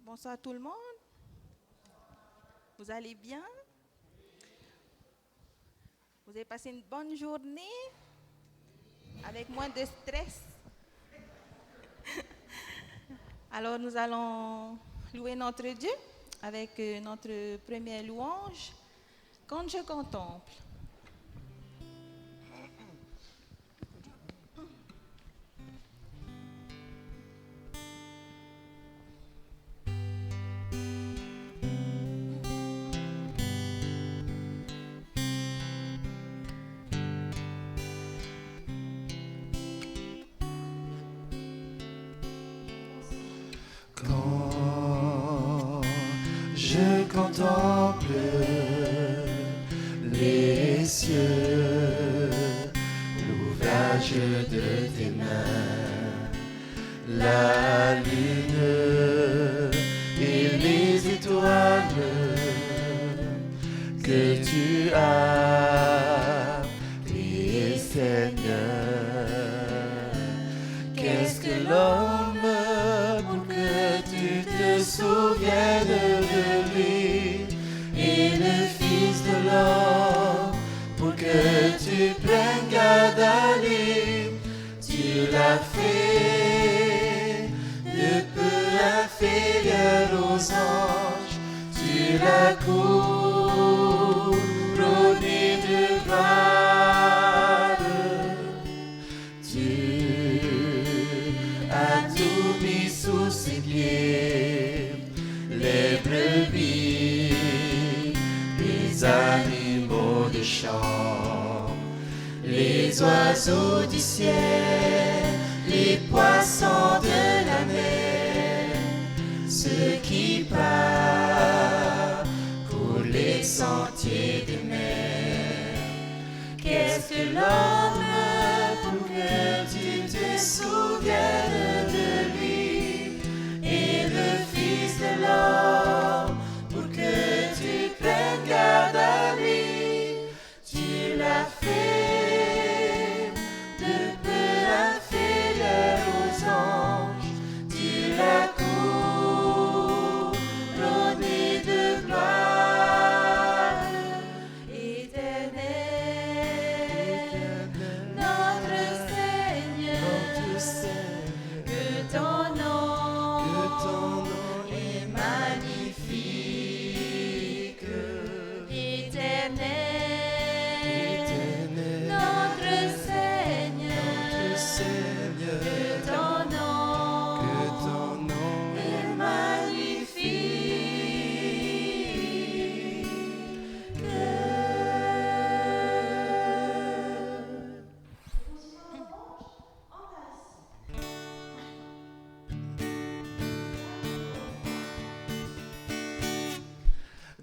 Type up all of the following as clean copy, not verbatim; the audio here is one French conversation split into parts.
Bonsoir tout le monde. Vous allez bien? Vous avez passé une bonne journée avec moins de stress? Alors nous allons louer notre Dieu avec notre première louange, Quand je contemple. Quand je contemple les cieux, l'ouvrage de tes mains, la lune et les étoiles que tu as créées, Seigneur, qu'est-ce que l'homme pour que tu te souviennes de lui, et le Fils de l'homme pour que tu prennes garde à lui. Tu l'as fait de peu inférieur aux anges, tu l'as couronné de gloire. Tu as tout mis sous ses pieds, les brebis, les animaux des champs, les oiseaux du ciel, les poissons de la mer, ceux qui parcourent les sentiers des mers. Qu'est-ce que l'homme pour que tu te souviennes de lui, et le Fils de l'homme pour que tu prennes garde à lui. Tu l'as fait de peu inférieur aux anges, tu l'as couronné de gloire. Éternel, notre Seigneur, que ton nom est magnifique. Éternel, notre Seigneur, que ton nom est magnifique.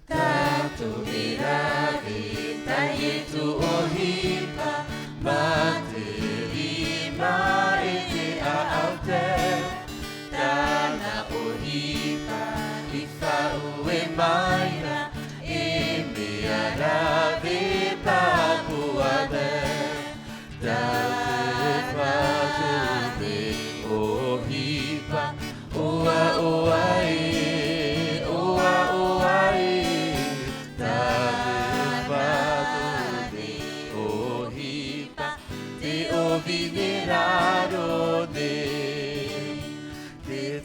Tato mirare, taietu ohipa, materima ete a alter. Tana ohipa, ifa ue maira, e me arave papuade. Tate patude ohipa, oa oa e, oa oa e. Tate patude ohipa, te o venerado de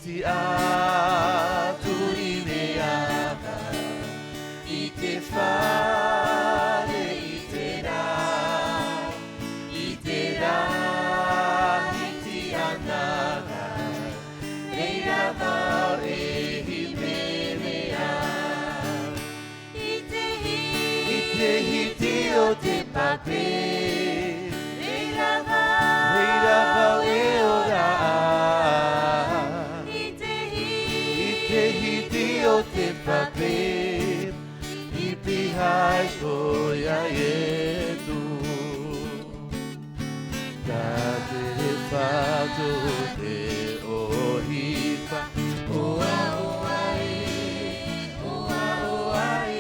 ti a turineava, e te fare e te dà, e ti andava, e dava e himenea, e te hiti o te pape, e dava e ora, e te hiti o te pape, e pihai soia e tu. Tate fato te ohipa, oa oa e, oa oa e.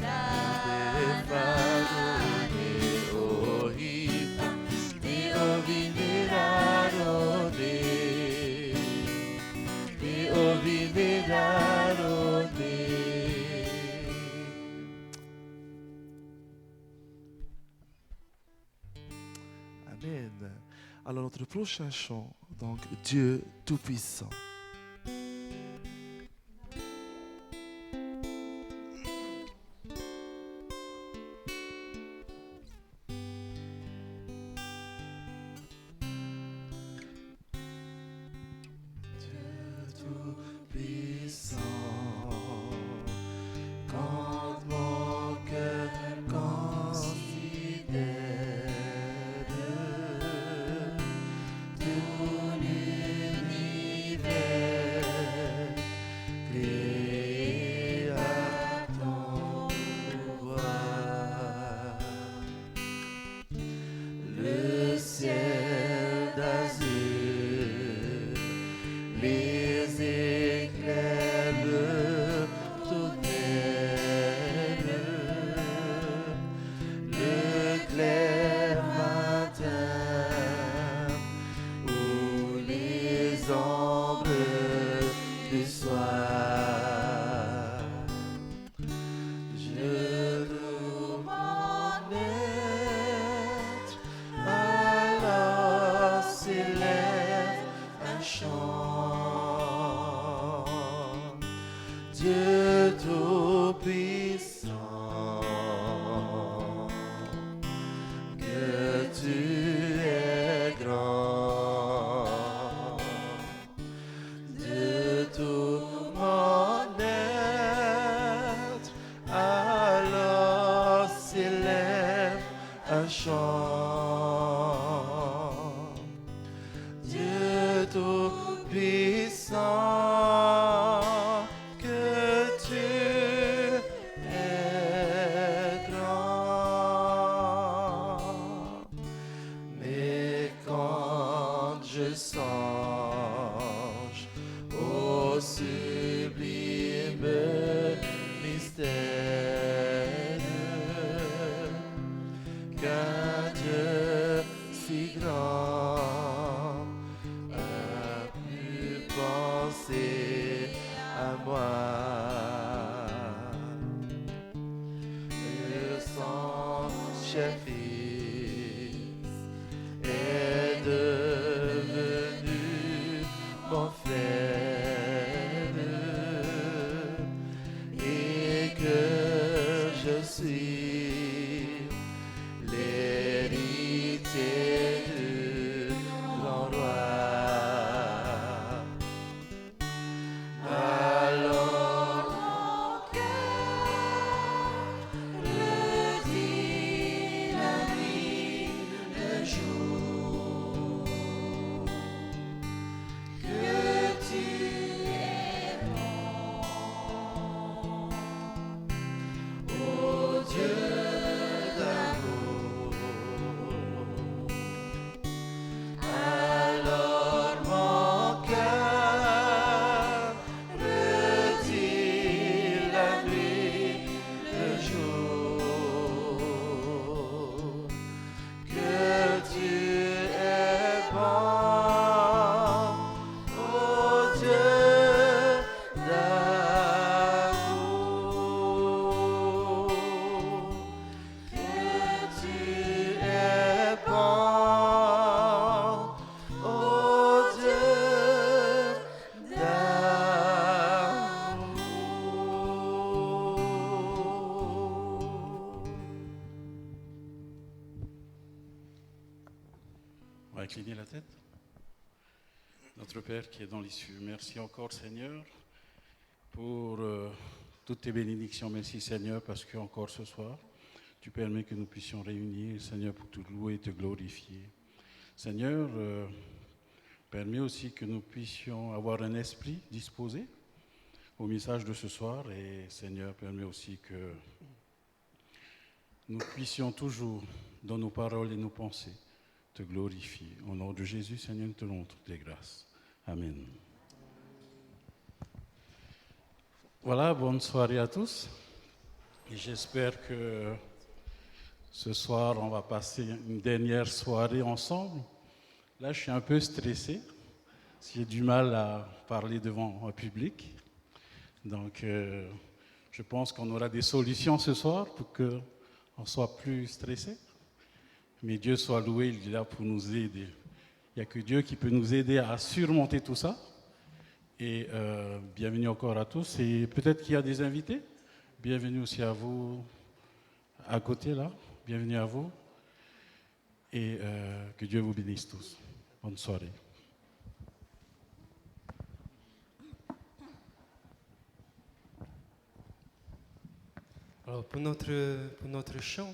Tate fato te ohipa, te o venerado te o venerado Amen. Alors notre prochain chant, donc Dieu Tout-Puissant. Dieu Tout-Puissant, que tu es grand, de tout mon être, alors s'élève un chant. Dieu Tout-Puissant, Incliner la tête. Notre Père qui est dans les cieux, merci encore Seigneur pour toutes tes bénédictions. Merci Seigneur parce que encore ce soir, tu permets que nous puissions réunir, Seigneur, pour te louer et te glorifier. Seigneur, permets aussi que nous puissions avoir un esprit disposé au message de ce soir. Et Seigneur, permets aussi que nous puissions toujours, dans nos paroles et nos pensées, te glorifier. Au nom de Jésus, Seigneur, nous te rendons toutes les grâces. Amen. Voilà, bonne soirée à tous. Et j'espère que ce soir, on va passer une dernière soirée ensemble. Là, je suis un peu stressé. J'ai du mal à parler devant un public. Donc, je pense qu'on aura des solutions ce soir pour qu'on soit plus stressé. Mais Dieu soit loué, il est là pour nous aider. Il n'y a que Dieu qui peut nous aider à surmonter tout ça. Et bienvenue encore à tous. Et peut-être qu'il y a des invités. Bienvenue aussi à vous, à côté là. Bienvenue à vous. Et que Dieu vous bénisse tous. Bonne soirée. Alors pour notre chant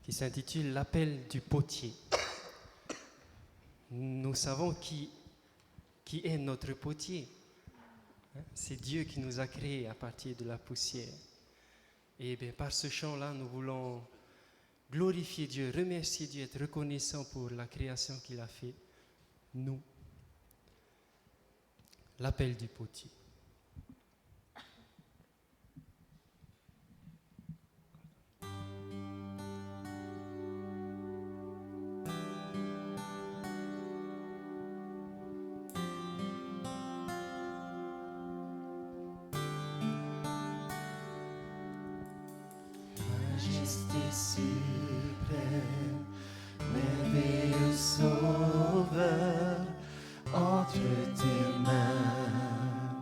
qui s'intitule L'appel du potier, nous savons qui est notre potier. C'est Dieu qui nous a créés à partir de la poussière. Et bien, par ce chant-là, nous voulons glorifier Dieu, remercier Dieu, être reconnaissant pour la création qu'il a fait, nous. L'appel du potier. Suprême, merveilleux sauveur, entre tes mains,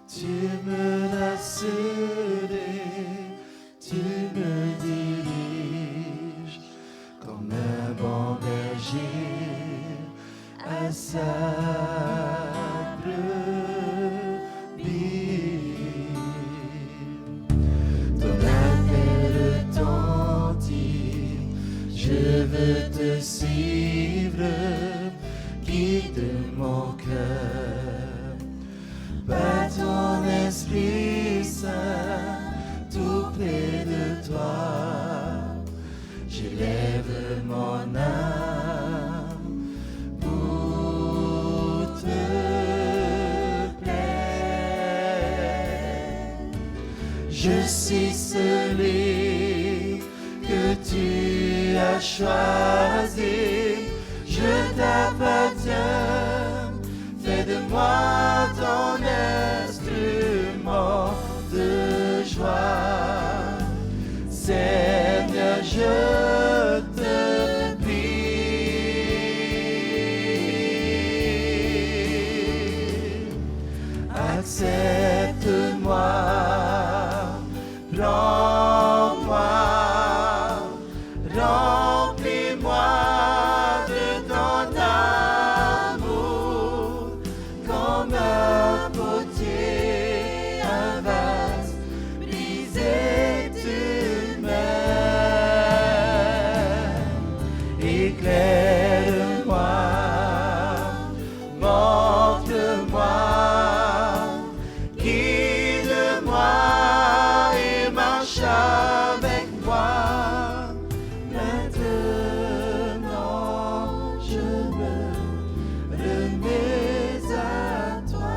tu me l'as scellé, tu me diriges comme un bon berger à sa brebis. Ton appel retentit, je veux te suivre, guide mon cœur par ton Esprit Saint, tout près de toi. J'élève mon âme pour te plaire. Je suis celui que tu as choisi, je t'appartiens, fais de moi ton instrument de joie. Seigneur, je te prie, accepte-moi, prends-moi, remplis-moi de ton amour, comme un potier, un vase brisé tu m'aimes. Éclaire-moi, montre-moi, guide-moi et marche avec moi. Maintenant, je me remets à toi.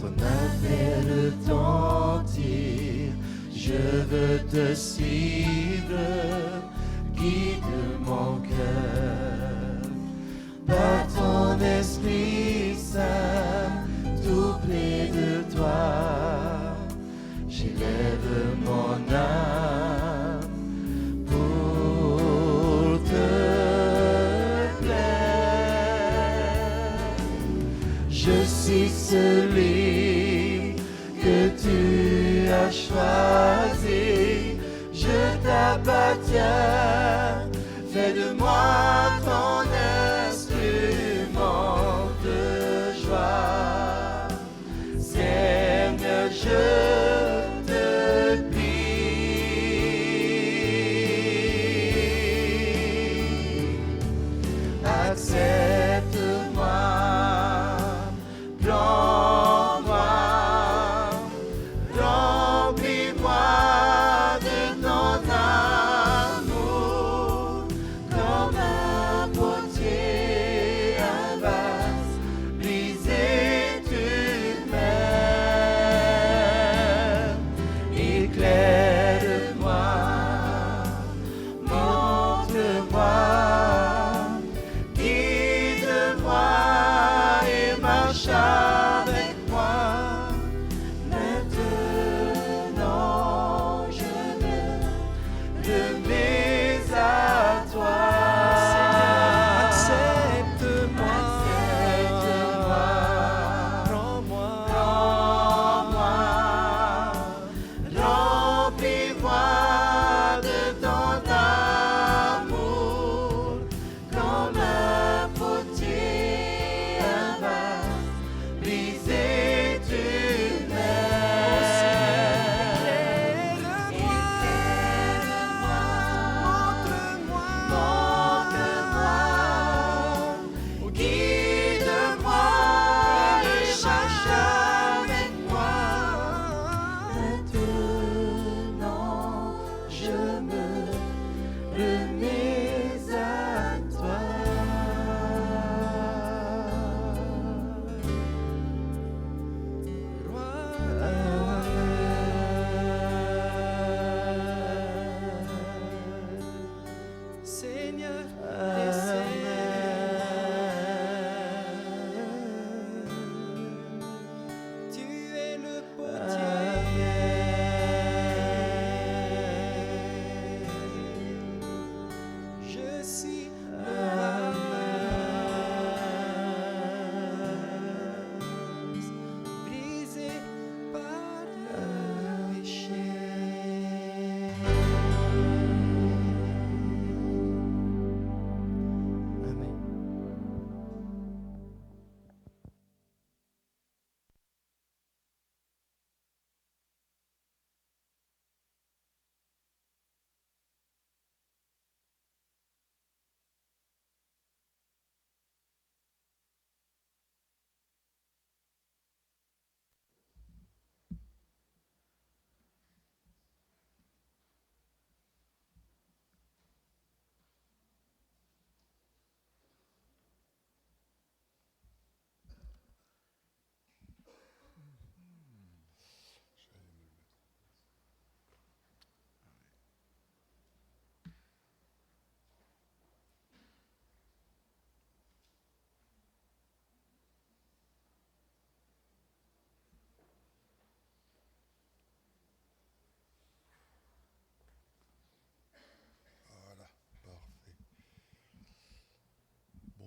Ton appel retentit, je veux te suivre, guide mon cœur par ton Esprit Saint, tout près de toi. J'élève mon âme pour te plaire. Je suis celui que tu as choisi, je t'appartiens, fais de moi ton instrument de joie. Seigneur, je te prie, accepte-moi, prends-moi, remplis-moi de ton amour,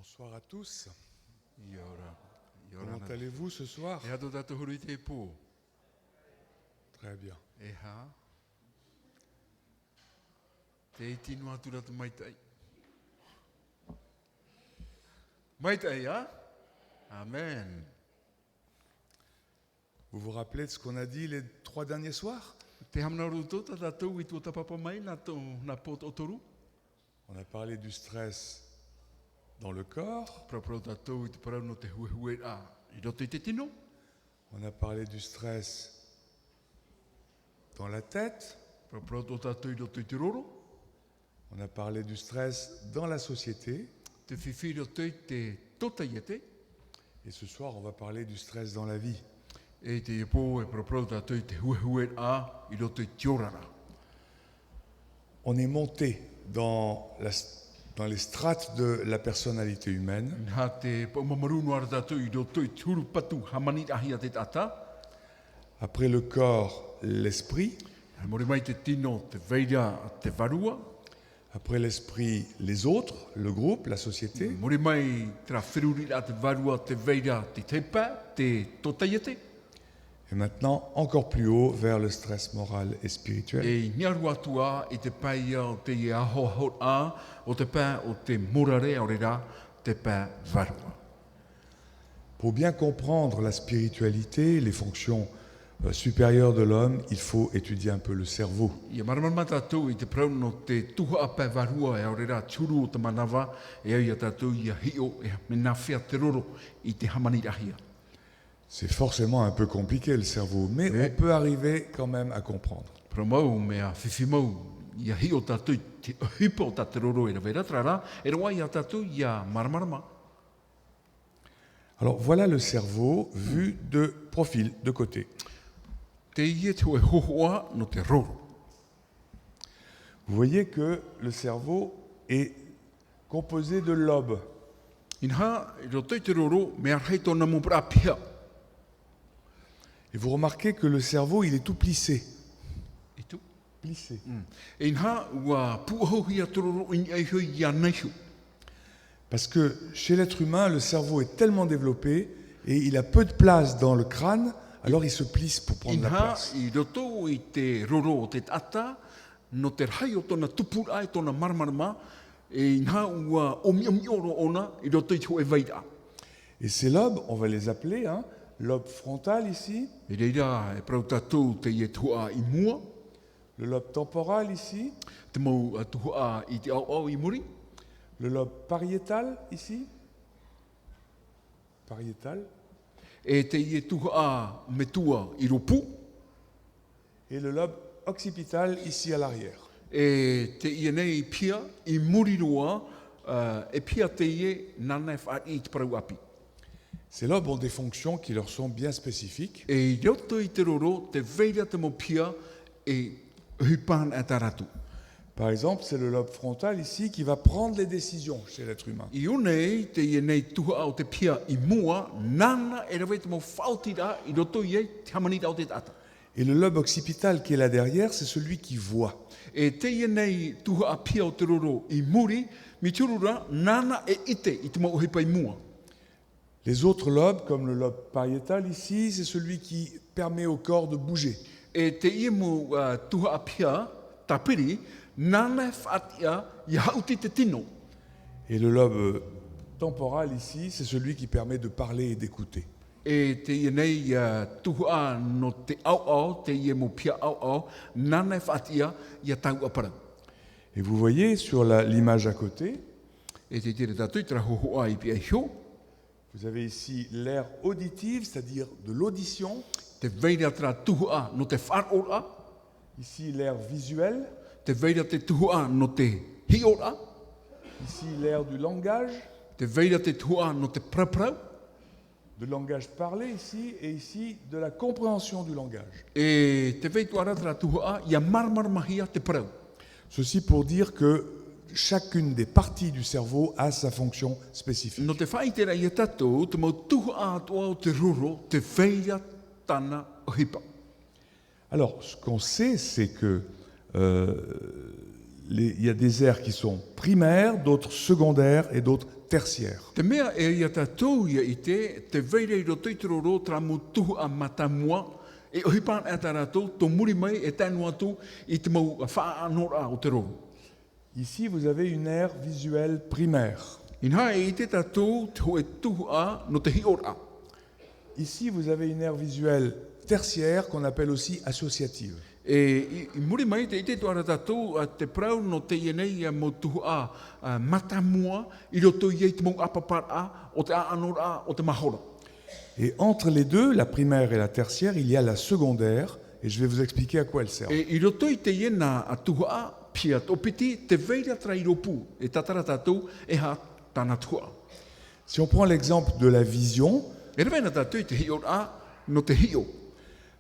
Bonsoir à tous. Ia ora. Ia ora Comment na. allez-vous ce soir? E ato tātou huru i te pō. Très bien. E hā. Te tino atu ratu maitai. Maitai, hein? Amen. Vous vous rappelez de ce qu'on a dit les 3 derniers soirs? Te hamna roto ta tātou i tō tapapa mai nā pot o toru. On a parlé du stress dans le corps, Prapro tātou i te parau no te huehue a. I roto i te tino. on a parlé du stress dans la tête, Prapro tō tātou i roto i te roro. on a parlé du stress dans la société, Te whiwhiri o te te tota i te. et ce soir on va parler du stress dans la vie. E te pō e prapro tātou i te huehue a i roto i te orara. On est monté dans les strates de la personnalité humaine. Nā te paumamaru noara tātou i roto i turu patu hamani ahia te tata. Après le corps, l'esprit. He mori mai te tino te veira te varua. Après l'esprit, les autres, le groupe, la société. Mori mai tra whiruri a te varua te veira te tepa, te totaiete. Et maintenant, encore plus haut, vers le stress moral et spirituel. E niaru atua i te pai o te i aho hot a, o te pā o te morare o rera, te pā varua. Pour bien comprendre la spiritualité, les fonctions supérieures de l'homme, il faut étudier un peu le cerveau. Ia maramama tātou i te prau no te tuha a pā varua e o rera turu o te manawa, e au ia tātou i a hio e me nā whea te roro i te hamani ahia. C'est forcément un peu compliqué le cerveau, mais Oui. on peut arriver quand même à comprendre. Promau mea whiwhimau i a hio tātou te hipo tā te roro e ra vera trara, e rawa i a tātou i a maramarama. Alors voilà le cerveau vu de profil, de côté. Te ie te oe hohoa no te roro. Vous voyez que le cerveau est composé de lobes. Inha, i roto i te roro, mea rei tōna mo pra pia. Et vous remarquez que le cerveau, il est tout plissé. I tu. Plissé. Inha, ua puahohi a te roro in ai hui i a neihu. Parce que chez l'être humain, le cerveau est tellement développé et il a peu de place dans le crâne, alors il se plisse pour prendre la Inha, place. i roto i te roro o te tata, no te rai o tōna tupura e tōna maramarama, e inha ua omi oro ona, i roto i te hoe veira. Et ces lobes, on va les appeler, hein, lobe frontal ici, E reira, e prau tātou te ie tua i mua, le lobe temporal ici, te mau tua i te au i muri, le lobe pariétal ici, pariétal, e te ie tua me tua i ropu, et le lobe occipital ici à l'arrière. e te ie nei pia i muri roa, e pia te ie nana e wha i te parau api. Ces lobes ont des fonctions qui leur sont bien spécifiques. E i roto i te roro, te veira te mo pia e hupan e taratu. Par exemple, c'est le lobe frontal ici qui va prendre les décisions chez l'être humain. I unei te ie nei tuha au te pia i mua, nana e rawe te mo whautira i roto i ei te hamanita o te tata. Et le lobe occipital qui est là derrière, c'est celui qui voit. E te ie nei tuha a pia o te roro i muri, mi turura nana e ite i te mo uhipa i mua. Les autres lobes, comme le lobe pariétal ici, c'est celui qui permet au corps de bouger. E te ie mo tuha a pia, tapiri, nana e whaatia i hauti te tino. Et le lobe temporal ici, c'est celui qui permet de parler et d'écouter. E te ie nei tuha no te au, te ie mo pia au, nana e whaatia i a tau apara. Et vous voyez sur l'image à côté, E te tira tātou i tera hohoa i pia hio, vous avez ici l'aire auditive, c'est-à-dire de l'audition. te veira tera tuha no te whanora, Ici l'aire visuelle. te veira te tuha no te hiora, Ici l'aire du langage, te veira te tuha no te praprau, de langage parlé ici, et ici de la compréhension du langage. e te veitu ara tera tuha i a marmarmahia te prau. Ceci pour dire que chacune des parties du cerveau a sa fonction spécifique. No te whaitera i a tatou, te mau tuha atua o te roro, te veira tana o hipa. Alors, ce qu'on sait, c'est que il y a des aires qui sont primaires, d'autres secondaires et d'autres tertiaire. Te mea e ia tātou ia i te veire i roto i te roro tra mo tuhu a matamua, e ohipan e tā rātou, tō muri mai e tānu atu i te mau wha anora o te roro. Ici, vous avez une aire visuelle primaire. Inha e i te tātou te hoe tuhu a no te hiora. Ici, vous avez une aire visuelle tertiaire qu'on appelle aussi associative. E i muri mai te i te tuara tātou a te prau no te ienei a mo tuhu a matamua i roto i e te mau apapar a o te a anora a o te mahora. Et entre les deux, la primaire et la tertiaire, il y a la secondaire, et je vais vous expliquer à quoi elle sert. E i roto i te iena a tuhu a pia topiti te veira tra i ropu e tatara tātou e ha tāna tua. Si on prend l'exemple de la vision, E rewena tātou i te hiora no te hio.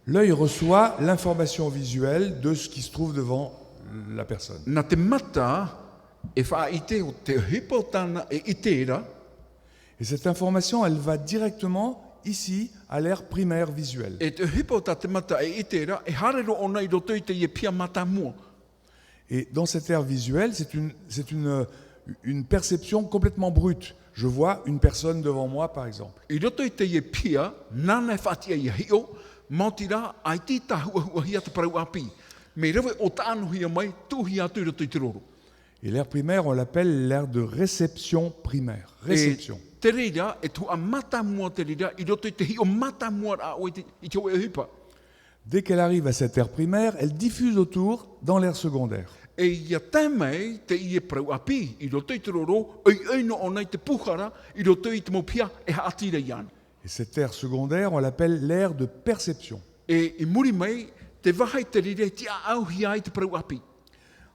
l'œil reçoit l'information visuelle de ce qui se trouve devant la personne. Na te mata e wha i te o te hipo tāna e i tēra, Et cette information, elle va directement ici à l'aire primaire visuelle. e te hipo tā te mata e i tēra, e harero ona i roto i te ie pia mata mua. Et dans cette aire visuelle, c'est une perception complètement brute. Je vois une personne devant moi, par exemple. I roto i te ie pia, nana e whatia i hio, mautira ai ti tahua hua hia te parau api. Me rewe o tānu hia mai, tuhi atu i roto i te roro. Et l'aire primaire, on l'appelle l'aire de réception primaire. Réception. E te reira, e tu a mata mua te reira, i roto i te hio mata mua a o i te oe hipa. Dès qu'elle arrive à cette aire primaire, elle diffuse autour dans l'aire secondaire. E ia tēmei te ie parau api, i roto i te roro, oi no o nei te puhara, i roto i te mopia, e ha atira i ana. Et cette aire secondaire, on l'appelle l'aire de perception. E i muri mai, te wahai te rire, ti a auhi ai te parau api.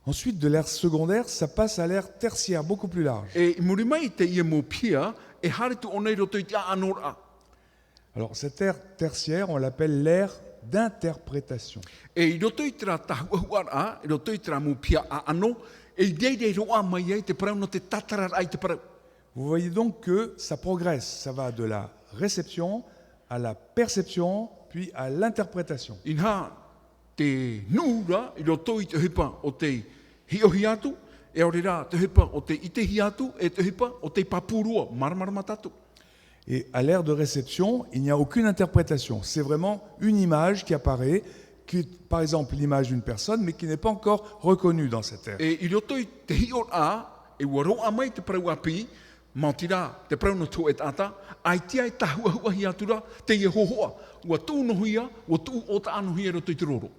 Ensuite, de l'aire secondaire, ça passe à l'aire tertiaire, beaucoup plus large. E i muri mai te ie mopia, e haritu o nei roto i te a anora. Alors, cette aire tertiaire, on l'appelle l'aire d'interprétation. E i roto i tera tahuahuara, i roto i tera mopia a ano, e i deidei roa mai ai te parau no te tatarar ai te parau. Vous voyez donc que ça progresse. Ça va de la réception à la perception, puis à l'interprétation. Inha, te nura i roto i te hipa o te hiohi atu, e ore rā te hipa o te itehi atu, e te hipa o te papurua, maramarama tatu. Et à l'ère de réception, il n'y a aucune interprétation. C'est vraiment une image qui apparaît, qui est par exemple l'image d'une personne, mais qui n'est pas encore reconnue dans cette ère. E i roto i te hior a, e ua roa mai te parau api, mautira te parau no tu e tata, ai tia e tahua hi atura, te ie hohoa, ua tū nohuia, ua tū o ta anohuia roto i te roro.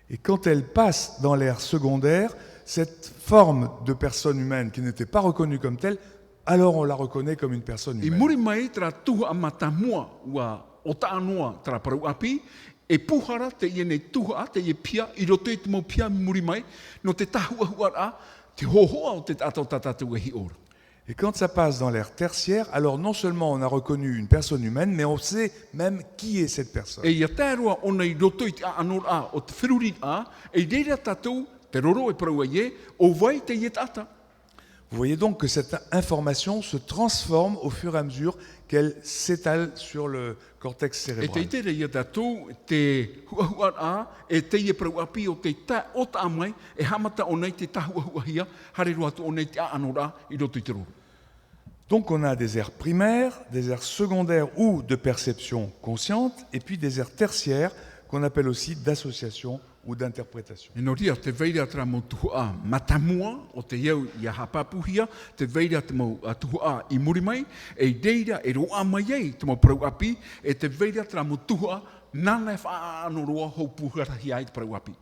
Et quand elle passe dans l'ère secondaire, cette forme de personne humaine qui n'était pas reconnue comme telle, alors on la reconnaît comme une personne I humaine. muri mai tra tuha a matamua, ua o ta anoa tra parau api, e puhara te ie nei tuha a, te ie pia, i roto i te mau pia muri mai, no te tahua a, te hohoa o te tata o tatatu e hi ora. Et quand ça passe dans l'ère tertiaire, alors non seulement on a reconnu une personne humaine, mais on sait même qui est cette personne. E ia tērua o nei roto i te a anora a, o te whiruri a, e reira tatou, te roro e parau a ie, o vai te ie tata. Vous voyez donc que cette information se transforme au fur et à mesure qu'elle s'étale sur le cortex E te cérébral. itere ia tatou, te huahua a, e te ie parau api o te ta o ta amai, e hamata o nei te tahuahuahia, hare roa tu o nei te a anora i roto i te roro. Donc on a des aires primaires, des aires secondaires ou de perception consciente, et puis des aires tertiaires qu'on appelle aussi d'association ou d'interprétation. E no ria, te veira tra mo tuhu a matamua, o te iau i a hapapuhia, te veira te mo tuhu a i muri mai, e i deira e roa mai ei te mo parau api, e te veira tra mo tuhu a nana e wha ano roa hou puhara hi ai te parau api.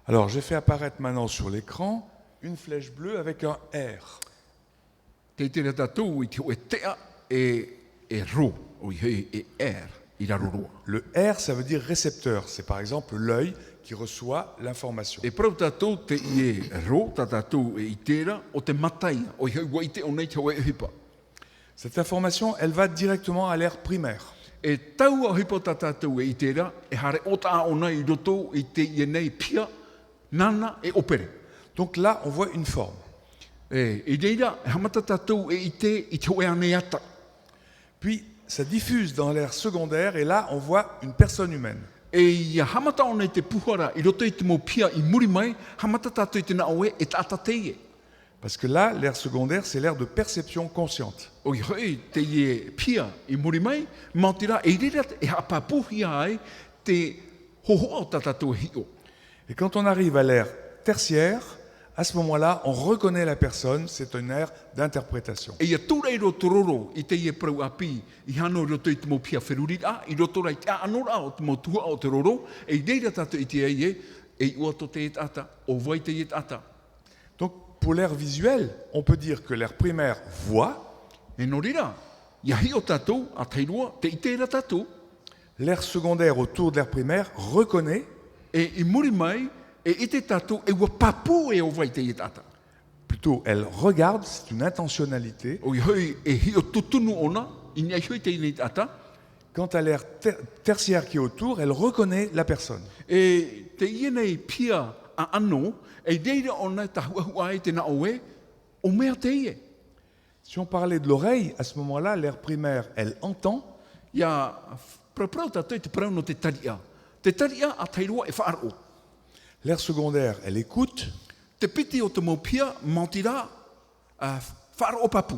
Alors j'ai fait apparaître maintenant sur l'écran une flèche bleue avec un R. Te tere tatou i te o e tea e ro, o i hei e er, i raro roa. Le R, ça veut dire récepteur. C'est par exemple l'œil qui reçoit l'information. E parau tatou te i e ro, ta tatou e i tera, o te matai, o i hei wa i te o nei te o e hipa. Cette information, elle va directement à l'aire primaire. E tau a hipa ta tatou e i tera, e hare o ta o nei i roto i te i e nei pia, nana e opere. Donc là, on voit une forme. E i reira, e hamata tatou e i te o e ane ata. Puis, ça diffuse dans l'aire secondaire et là, on voit une personne humaine. E ia hamata o nei te puhara, i roto i te mo pia i muri mai, hamata tatou i te na oe e tata teie. Parce que là, l'aire secondaire, c'est l'aire de perception consciente. O i hoi te ie pia i muri mai, mā tira e rira e hapapuhi ai te hoho o tatatou hio. Et quand on arrive à l'aire tertiaire, à ce moment-là, on reconnaît la personne, c'est une aire d'interprétation. E ia tūreiro tororo i te ie prau api i hano roto i te mo pia wherurira, i roto rai te anora o te mo tua o te roro, e i reira tatu i te eie, e i ua to te et ata, o vai te et ata. Donc, pour l'aire visuelle, on peut dire que l'aire primaire voit, E no rira, ia hi o tatou, a teirua, te i teira tatou, l'aire secondaire autour de l'aire primaire reconnaît, e i muri mai, e i te tatou, e ua papu e o vai te et ata. plutôt elle regarde, c'est une intentionnalité. O i hoi e hi o tutunu ona, i ni ai hoi te et ata, Quant à l'aire tertiaire qui est autour, elle reconnaît la personne. e te ienei pia a ano, e reira ona ta huahua e te na oe, o mea te ie. Si on parlait de l'oreille, à ce moment-là, l'aire primaire, elle entend, Ia praprau tatou te prau no te taria. Te taria a teirua e whaaro. l'aire secondaire, elle écoute, Te piti o te maupia, mautira, whaaro papu.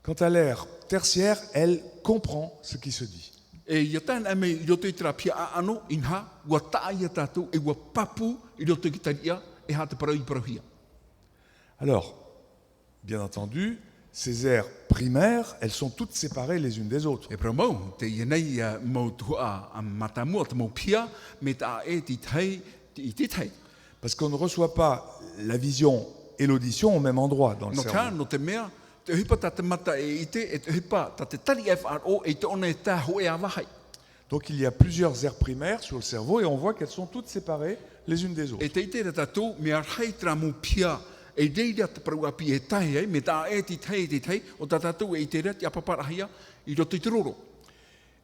quant à l'aire tertiaire, elle comprend ce qui se dit. E ia tāna me i roto i tera pia a ano, inha, ua taa ia tātou, e ua papu i roto i taria, e ha te parau i parauhia. Alors, bien entendu, ces aires primaires, elles sont toutes séparées les unes des autres. E pra mau, te ienei mautua a matamua, te maupia, me ta e ti tei, i te tei. Parce qu'on ne reçoit pas la vision et l'audition au même endroit dans le No tā, cerveau. no te mea, te hipa ta te mata e ite, e te hipa ta te tari e whaaro, e te ona e tā hoe a wahai. Donc il y a plusieurs aires primaires sur le cerveau et on voit qu'elles sont toutes séparées les unes des autres. E te ite re tatou, me arhei tra mu pia, e reira te parau api e tahi, me tā e ti tei, o ta tatou e ite re te apaparahia, i roto i te roro.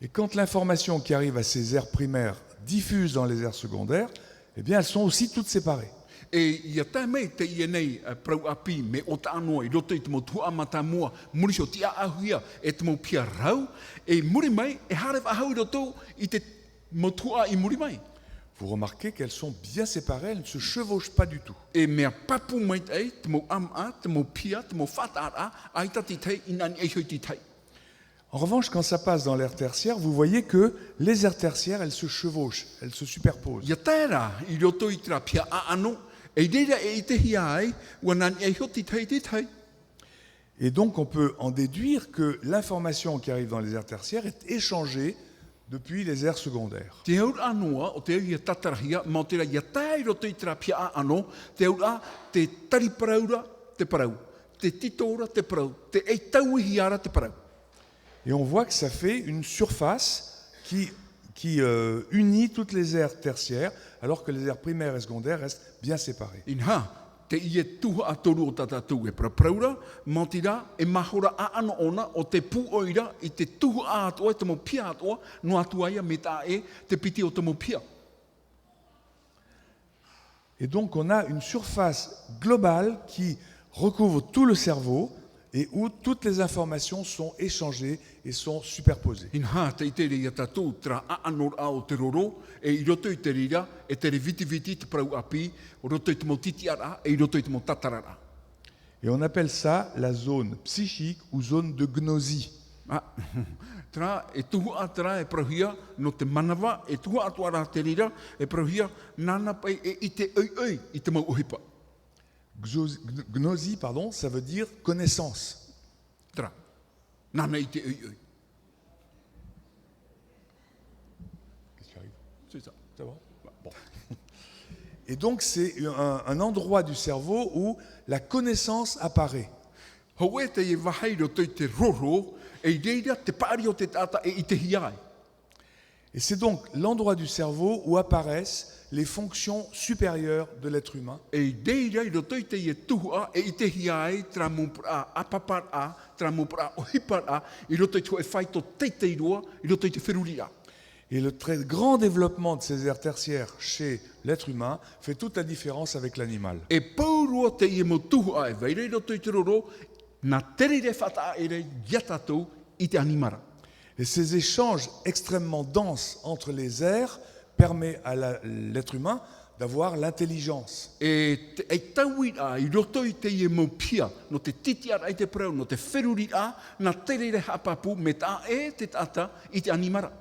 Et quand l'information qui arrive à ces aires primaires diffuse dans les aires secondaires, eh bien elles sont aussi toutes séparées. E ia tā mei te ienei parau api, me o ta anoa, i roto i te mo tua matamua, muri so tia ahuia, e te mo pia rau, e muri mai, e harew ahau i roto i te mo tua i muri mai. Vous remarquez qu'elles sont bien séparées, elles ne se chevauchent pas du tout. E mea papu mai tei, te mo ama, te mo pia, te mo whatara, aita ti tei, inani e hoi ti tei. En revanche, quand ça passe dans l'aire tertiaire, vous voyez que les aires tertiaires, elles se chevauchent, elles se superposent. Ia tērā, i roto i tera pia a ano, e reira e te hi ai, ua nani e hoi ti tei ti tei. Et donc on peut en déduire que l'information qui arrive dans les aires tertiaires est échangée depuis les aires secondaires. Te aur anoa, o te au ia tatarahia, mā tera ia tai roto i tera pia a ano, te aur a te tari paraura, te parau, te titora, te parau, te ei tau i hiara, te parau. Et on voit que ça fait une surface qui unit toutes les aires tertiaires, alors que les aires primaires et secondaires restent bien séparées. Inha, te ie tuha a toru o tatatou e prapraura, mā tira e mahora a ano ona o te pu oira i te tuha a atoa, te mo pia atoa, no atuaia me tā e te piti o te mo pia. Et donc on a une surface globale qui recouvre tout le cerveau et où toutes les informations sont échangées et sont superposées. Inha, te ite rea tatou tra a anor a o te roro, e i roto i te rira, e te re viti te prau api, o roto i te mo titi ara, e i roto i te mo tatarara. Et on appelle ça la zone psychique ou zone de gnosie. Tra, e tuhu a tra e prauhia, no te manawa, e tuhu a tuara te rira, e prauhia, nana pai e i te oi, i te mau uhipa. Gnosie, pardon, ça veut dire connaissance. Tra, nana i te oi. Qu'est-ce qui arrive? C'est ça. C'est bon. Bon. Et donc c'est un endroit du cerveau où la connaissance apparaît. Hau te e wahai roto i te roro, e i reira te paari o te tata e i te hiai. Et c'est donc l'endroit du cerveau où apparaissent les fonctions supérieures de l'être humain. E i reira i roto i te e tuhua, e i te hiai tra mumpra apapar a, tra mumpra o hipar a, i roto i te e whaito teiteirua, i roto i te whiruria. Et le très grand développement de ces aires tertiaires chez l'être humain fait toute la différence avec l'animal. E paurua te e mo tuhua e veire i roto i te roro, na terire whata e re yatatou i te animara. Et ces échanges extrêmement denses entre les aires permettent à l'être humain d'avoir l'intelligence. E taui a I roto I te ie mau pia, no te titi ara I te prau, no te wheruri a, na terere hapapu, me ta te tata I te animara.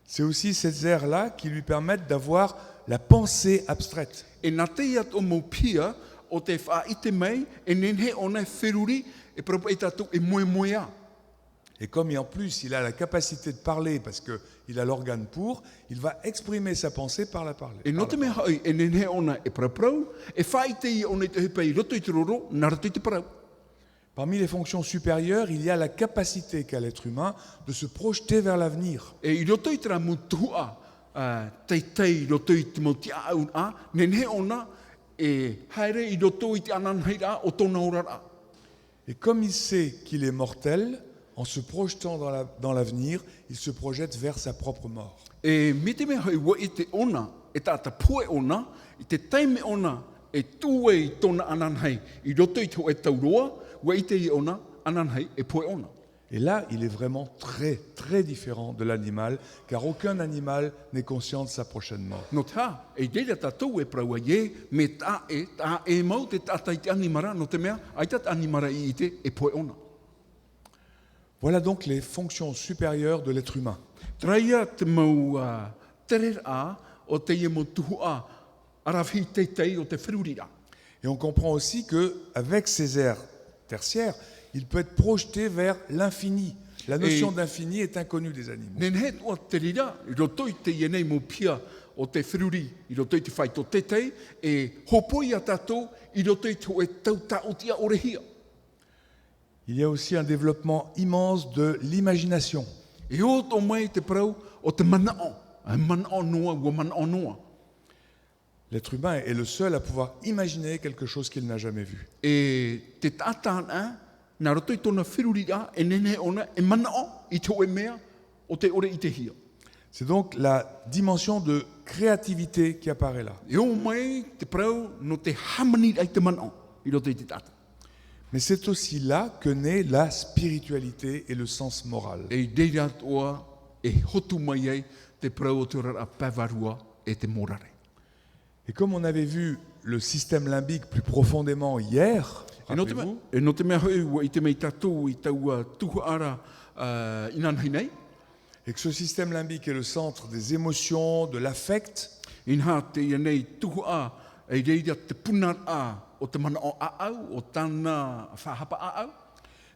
C'est aussi ces airs-là qui lui permettent d'avoir la pensée abstraite. E na te iat o mau pia, o te wha I te mei, e nenhe ona wheruri, e propo e tatu e moe moe a. Et comme en plus il a la capacité de parler, parce qu'il a l'organe pour, il va exprimer sa pensée par la parole. E no te mea hoi, e nenhe ona e praprau, e wha I te ia ona I te hepei roto I te roro, na roto I te parau. Parmi les fonctions supérieures, il y a la capacité qu'a l'être humain de se projeter vers l'avenir. E I roto I te ra mutua, teitei roto I te motia au a, nenhe ona e haere I roto I te ananheira o tona orara. Et comme il sait qu'il est mortel, en se projetant dans l'avenir, il se projette vers sa propre mort. E me te mea hoi wa I te ona, e tata pue ona, I te taime ona, e tue I tona ananhei, I roto I te e tauroa, wa I te I ona, ananhei, e pue ona. Et là, il est vraiment très, très différent de l'animal, car aucun animal n'est conscient de sa prochaine mort. No tā, e reira tātou e praua ie, me tā e mau te tata I te animara, no te mea, ai tata animara I te e pue ona. Voilà donc les fonctions supérieures de l'être humain. Traia te mau terer a, o te ie mo tuhu a, arawhi te tei o te whirurira. Et on comprend aussi qu'avec ces aires tertiaires, il peut être projeté vers l'infini. La notion d'infini est inconnue des animaux. Nenhe tua te rira, I roto I te ienei mo pia o te whiruri, I roto I te whai to te tei, e hopoi a tātou, I roto I te e tau ta o tia orehia. Il y a aussi un développement immense de l'imagination. E o to mai te prau o te manao, manao noa, ua manao noa. L'être humain est le seul à pouvoir imaginer quelque chose qu'il n'a jamais vu. E te tātāna, nā roto I tōna whirurira, e nene ona, e manao, I te oe mea, o te ore I te hia. C'est donc la dimension de créativité qui apparaît là. E o mai te prau no te hamani ai te manao, I roto I te tāta. Mais c'est aussi là que naît la spiritualité et le sens moral. E reira toa, e hotu mai ai, te prau o te rara pavarua, e te morare. Et comme on avait vu le système limbique plus profondément hier, E no te mea hoi, ua I te mei tātou, I taua tuhu ara inanhai nei, et que ce système limbique est le centre des émotions, de l'affect, inha te ia nei tuhu a, e reira te punar a, o te mana o aau, o tana whahapa aau.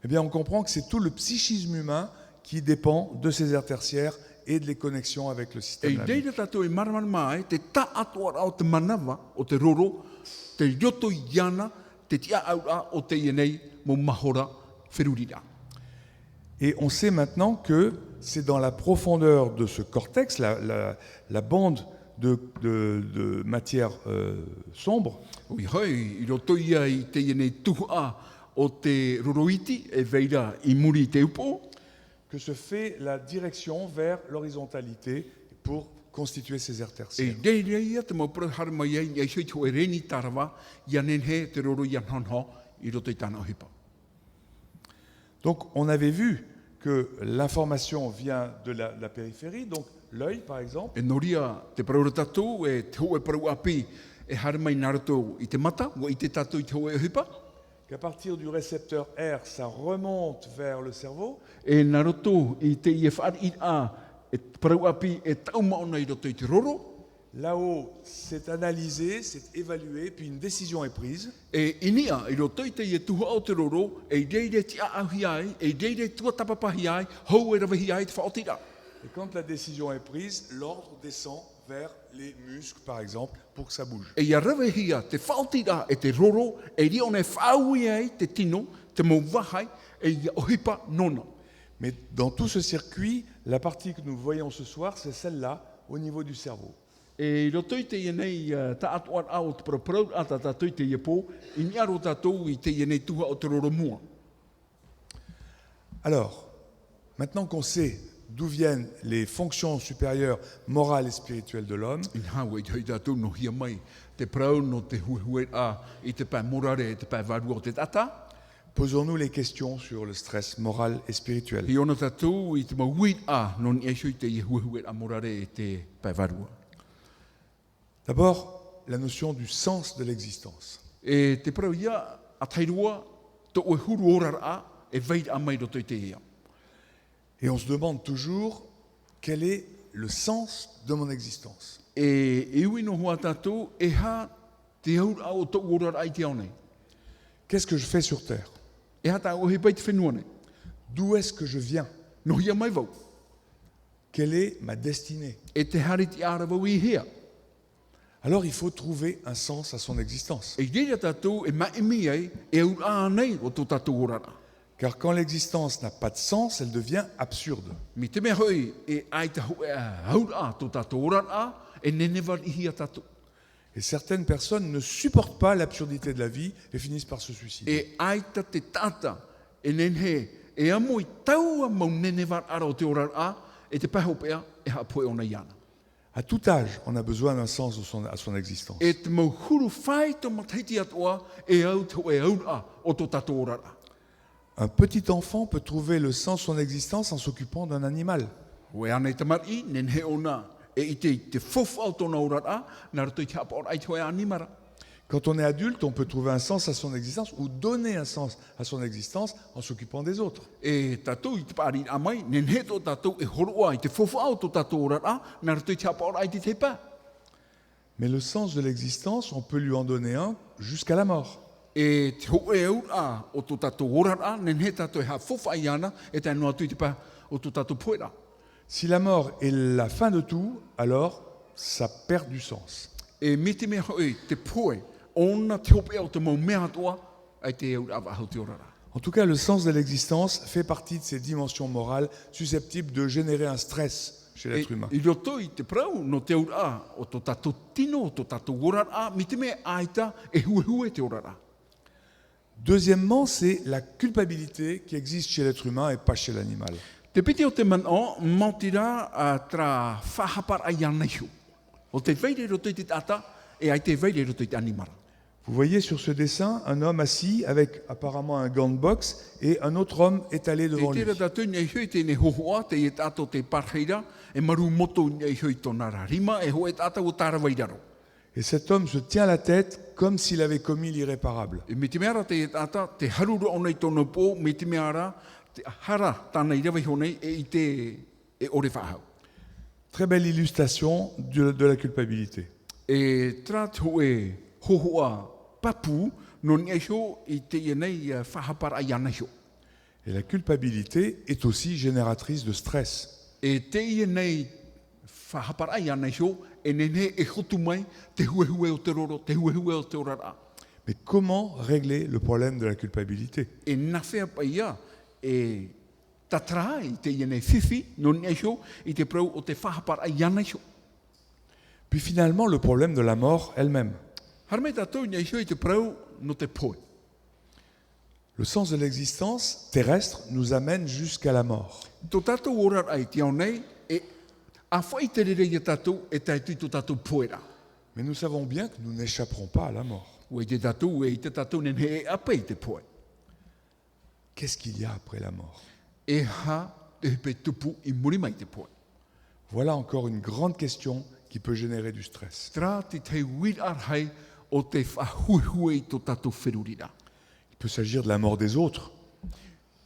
eh bien on comprend que c'est tout le psychisme humain qui dépend de ces aires tertiaires et de les connexions avec le E système limbique. reira tātou e maraman mai, te ta atua o te manawa, o te roro, te rioto iana, te tia au a o te ienei mo mahora whirurira. Et on sait maintenant que c'est dans la profondeur de ce cortex, la bande de matière sombre, Ui hoi, I roto ia I te ienei tuhu a o te roroiti, e veira I muri te upo, que se fait la direction vers l'horizontalité pour constituer ces aires e tertiaires. reira ia te mau prau harma iai, iai soi tō e reni tarawa, ia nenhe te roro ia nonho, I roto I tāna o hipa. Donc on avait vu que l'information vient de la périphérie, donc l'œil par exemple, E noria te praura tātou, e te ho e prau api, e harma I naruto I te mata, wa I te tātou I te ho e hipa, qu'à partir du récepteur R, ça remonte vers le cerveau, e naruto I te I e whaar I a, e prau api e tau maona I roto I te roro, là-haut c'est analysé, c'est évalué, puis une décision est prise, e inia I roto I te I e tuha o te roro, e reire tia auhi ai, e reire tua tapapahi ai, hou e rawahi ai te whaotira. et quand la décision est prise, l'ordre descend vers les muscles par exemple, pour que ça bouge. E ia rawahia te whaotira e te roro, e ria one whaui ai te tino, te mau wahai, e ia ohipa nona. Mais dans tout ce circuit, la partie que nous voyons ce soir, c'est celle-là, au niveau du cerveau. E roto I te ienei ta atuar a o te paraparau a ta tātou I te iepo, I ni aro tātou I te ienei tuha o te roro mua. Alors, maintenant qu'on sait d'où viennent les fonctions supérieures morales et spirituelles de l'homme, I hawa I te tātou no hia mai, te parau no te huehue a, I te pai morare, te pai varua o te tata, posons-nous les questions sur le stress moral et spirituel. I ona tātou I te mawit a, non I eisho I te huehue a morare e te pai varua. D'abord, la notion du sens de l'existence. E te parau ia a tairua to o huru ora a e veit a mai roto i te ia. Et on se demande toujours quel est le sens de mon existence. E iwi no hoa tātou e ha te haur a o to ora a i te aonei. Qu'est-ce que je fais sur Terre? E ha tā o he pai te whenua nei. D'où est-ce que je viens? No hia mai vau. Quelle est ma destinée? E te hari ti ara vau i hea. Alors il faut trouver un sens à son existence. E reira tātou e maimi ai e ur a nei o tō tātou ora a. Car quand l'existence n'a pas de sens, elle devient absurde. Mi te mea hoi e ai te haur a tō tātou ora a e nenevar i hia tātou. Et certaines personnes ne supportent pas l'absurdité de la vie et finissent par se suicider. E ai ta te tata e nenhe e amo i taua mau nenevar ara o te ora a e te pahopea e hapoe ona iana. À tout âge, on a besoin d'un sens à son existence. E te mau huru whai to mataiti atua e au te e aur a o tō tātou ora a. Un petit enfant peut trouver le sens de son existence en s'occupant d'un animal. Oe anei te mari, nenhe ona e i te fofu au tōna ora a, nā rato i te hapa ora i te hoe animara. Quand on est adulte, on peut trouver un sens à son existence ou donner un sens à son existence en s'occupant des autres. E tātou i te pari a mai, nenhe tō tātou e horoa i te fofu au tō tātou ora a, nā rato i te hapa ora i te te pā. Mais le sens de l'existence, on peut lui en donner un jusqu'à la mort. E te hoe au a o tō tātou ora a, nenhe tātou e ha fofu ai ana, e tā noa tui te pā o tō tātou poera. Si la mort est la fin de tout, alors ça perd du sens. E me te mea hoi te poe, ona te hope au te mau mea toa, ai te au awa hau te ora. En tout cas, le sens de l'existence fait partie de ces dimensions morales susceptibles de générer un stress chez l'être humain. I roto i te prau no te ora o tō tātou tino, o tō tātou ora a, mi te mea aita e hue te ora. Deuxièmement, c'est la culpabilité qui existe chez l'être humain et pas chez l'animal. Te piti o te mana mautira a tra whahapar ai aneihu. O te veire roto i te tata e ai te veire roto i te animara. Vous voyez sur ce dessin un homme assis avec apparemment un gant de boxe et un autre homme étalé devant Te lui. tera tātou nei hui te ne hohoa, te i tātou te parheira, e maru moto nei hui tōna rima, e ho e tātou o tāra wairaro. Et cet homme se tient la tête comme s'il avait commis l'irréparable. E me te meara te i tāta, te haruru o nei tōna pō, me te meara, te hara tāna i rawa honei e i te e ore whahau. Très belle illustration de la culpabilité. E tra tō e hohoa papu, no ni eho i te ienei whahapara i ana hio. Et la culpabilité est aussi génératrice de stress. E te ienei whahapara i ana hio, e nene e hotu mai te huehue o te roro, te huehue o te orara. Mais comment régler le problème de la culpabilité? E nawhea pa ia, e tatra i te ienei whiwhi, no ni eho i te prau o te whahapara i ana hio. Puis finalement, le problème de la mort elle-même. Harmei tātou ni eho i te prau no te poe. Le sens de l'existence terrestre nous amène jusqu'à la mort. Tō tātou orara i te au nei, e a whai te rere i tātou e tātou i tō tātou poera. Mais nous savons bien que nous n'échapperons pas à la mort. Ue te tātou e i te tātou nene e ape i te poe. Qu'est-ce qu'il y a après la mort? E ha te hepe tupu i muri mai te poe. Voilà encore une grande question qui peut générer du stress. Tra te te wir arhai o te whahuehue i tō tātou wherurira. Il peut s'agir de la mort des autres.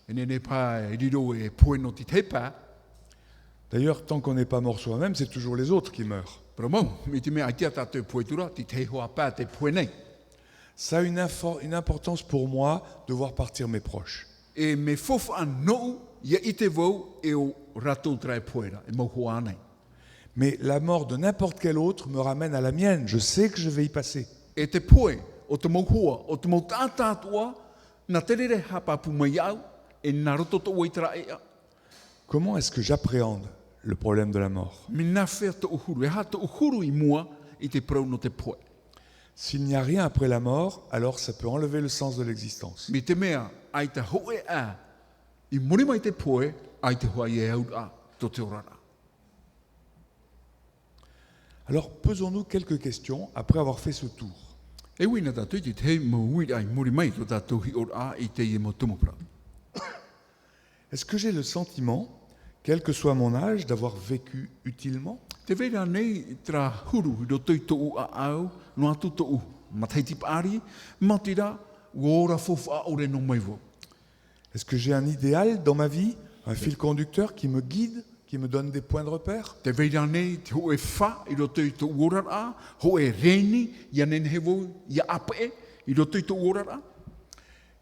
E nene pā e riro e poe no te tepa, D'ailleurs, tant qu'on n'est pas mort soi-même, c'est toujours les autres qui meurent. pero mau, me te mea ai tia tātou poe tura, te te hoa pā te poe nei. Ça a une importance pour moi de voir partir mes proches. E me fofa anou, ia i te vau e o ratou trai poera, e mau hoa nei. Mais la mort de n'importe quel autre me ramène à la mienne. Je sais que je vais y passer. E te poe, o te mau hoa, o te mau tātātua, na te rere hapapu mai au, e nā roto to oitara ea. Comment est-ce que j'appréhende le problème de la mort? Mina whea to uhuru, e ha to uhuru i mua i te prau no te poe. S'il n'y a rien après la mort, alors ça peut enlever le sens de l'existence. Me te mea, ai te hoe a, i muri mai te poe, ai te hoa i e au a, to te orara. Alors posons-nous quelques questions après avoir fait ce tour. E wina tātou i te te mauiri ai muri mai to tātou hi ora i te i mo tumupra. Est-ce que j'ai le sentiment, quel que soit mon âge, d'avoir vécu utilement? Te vera nei tra huru i roto i tōu a au, no atu tōu mataiti pāri, matira, ora fofa ore no maivo. Est-ce que j'ai un idéal dans ma vie, un fil conducteur qui me guide, qui me donne des points de repère? Te vera nei te ho e wha i roto i tōu ora a, ho e reni, ia nene hevo, ia ape, i roto i tōu ora a.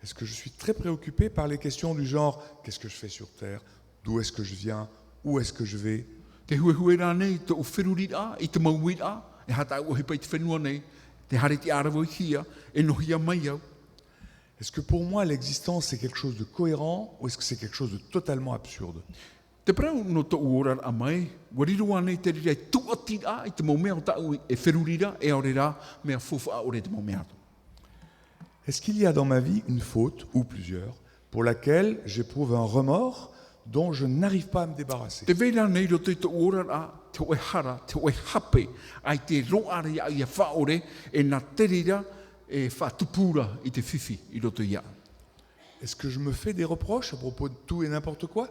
Est-ce que je suis très préoccupé par les questions du genre « qu'est-ce que je fais sur Terre? D'où est-ce que je viens? Où est-ce que je vais ?» Te hue rā nei, te o whiruri a, i te maui a, e hata o he pai te whenua nei, te hare te arawo i hia, e nohi a mai au. Est-ce que pour moi l'existence c'est quelque chose de cohérent ou est-ce que c'est quelque chose de totalement absurde? Te prau no tō ora a mai, wariru anei te rira i tuati a, i te mau mea o tau e whiruri ra, e aore rā, mea fofa a ore te mau mea. Est-ce qu'il y a dans ma vie une faute, ou plusieurs, pour laquelle j'éprouve un remords dont je n'arrive pas à me débarrasser? Te vera nei roto i tō ora a, te oe hara, te oe hape, ai te roare a ia whaore, e nā te rira e whatupura i te whiwhi i roto i a. Est-ce que je me fais des reproches à propos de tout et n'importe quoi?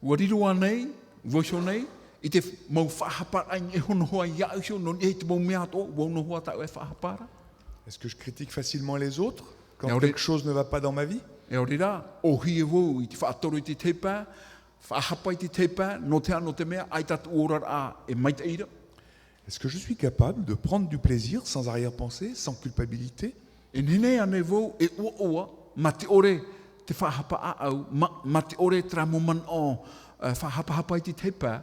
Wariru anei, voisho nei, i te mau whahapara ai e hono hoa i a usio, non e te mau mea tō, wono hoa tau e whahapara. Est-ce que je critique facilement les autres quand Alors, quelque chose ne va pas dans ma vie? E ori rā, o hi e wau i te whaatoro i te teipā, whahapa i te teipā, no te ano te mea, ai tatu ora a e maita ira. Est-ce que je suis capable de prendre du plaisir sans arrière-pensée, sans culpabilité? E nene ane wau e ua ua, ma te ore te whahapa a au, ma te ore tramoman o whahapa i te teipā.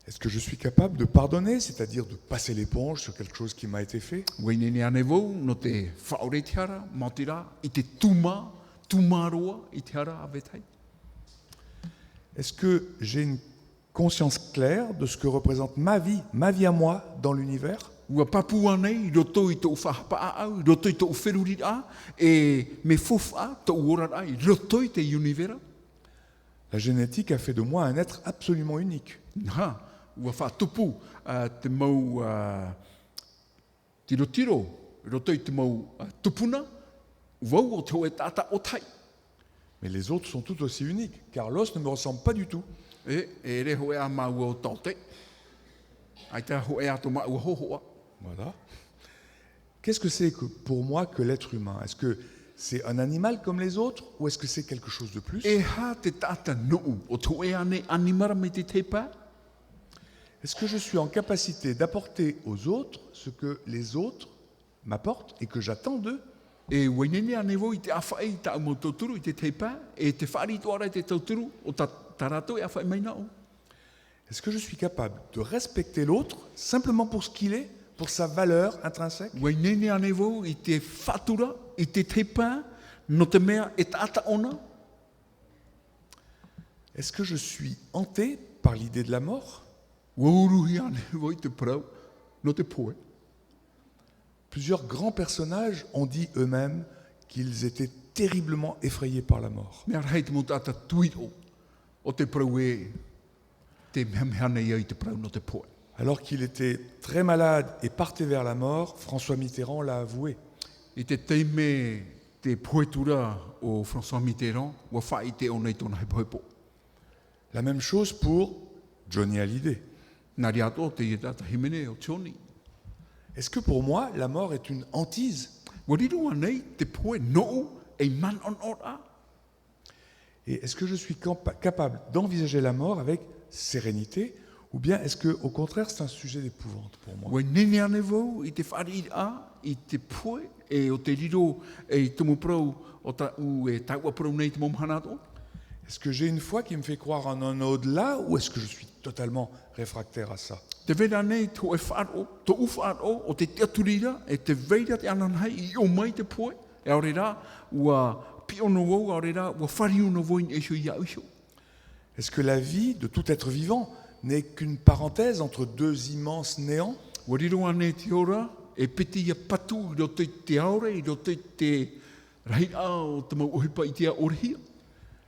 Est-ce que je suis capable de pardonner, c'est-à-dire de passer l'éponge sur quelque chose qui m'a été fait? Wei nene ane wau, no te whaore te hara, ma te rā, i te tūmaroa i te hara avetai. Est-ce que j'ai une conscience claire de ce que représente ma vie à moi dans l'univers? Ua papu anei, roto i tō whahapa a au, roto i tō whiruri a, e me fofa tō ora a, roto i te univera. La génétique a fait de moi un être absolument unique. Ha, ua whatupu te mau tiro, roto i te mau tupuna, wau o te hoe tata o tai. Mais les autres sont tout aussi uniques. Carlos ne me ressemble pas du tout. E re hoe a mau o taute. Ai te hoe a to mau hohoa. Voilà. Qu'est-ce que c'est pour moi que l'être humain? Est-ce que c'est un animal comme les autres ou est-ce que c'est quelque chose de plus? E ha te tata nuu o te hoe ane animara me te tepa. Est-ce que je suis en capacité d'apporter aux autres ce que les autres m'apportent et que j'attends d'eux? E wainene ane wo i te awhai ta au tauturu i te tepa, e te whari toara i te tauturu o tarato e awhai mai nao. Est-ce que je suis capable de respecter l'autre simplement pour ce qu'il est, pour sa valeur intrinsèque? Wainene ane wo i te whatura, i te tepa, no te mea e tata ona. Est-ce que je suis hanté par l'idée de la mort? Wauruhi ane wo i te prau, no te poe. Plusieurs grands personnages ont dit eux-mêmes qu'ils étaient terriblement effrayés par la mort. Mea rei te mo tata tuiro o te prau e te mea nei i te prau no te poe. Alors qu'il était très malade et partait vers la mort, François Mitterrand l'a avoué. I te teime te poetura o François Mitterrand, wa whai te o nei tona hepohepo. La même chose pour Johnny Hallyday. Nari ato te i tata himene o Johnny. Est-ce que pour moi, la mort est une hantise? Wariru anei te poe no e man on ora. Et est-ce que je suis capable d'envisager la mort avec sérénité? Ou bien est-ce que, au contraire, c'est un sujet d'épouvante pour moi? Wa nene ane vau i te whari a, i te poe e o te riro e tumu prau o ta u e taua prau nei te momhanato. Est-ce que j'ai une foi qui me fait croire en un au-delà ou est-ce que je suis totalement réfractaire à ça? Te vera nei to e wharo, to u wharo o te teaturira e te veira te ananhai i o mai te poe. E aore rā, ua piono wau, aore rā, ua whariuno wau in esho i ausho. Est-ce que la vie de tout être vivant n'est qu'une parenthèse entre deux immenses néants? Wariro ane te ora, e peti ia patu i roto i te aore, i roto i te rahina o te mau ohipa i te orhia.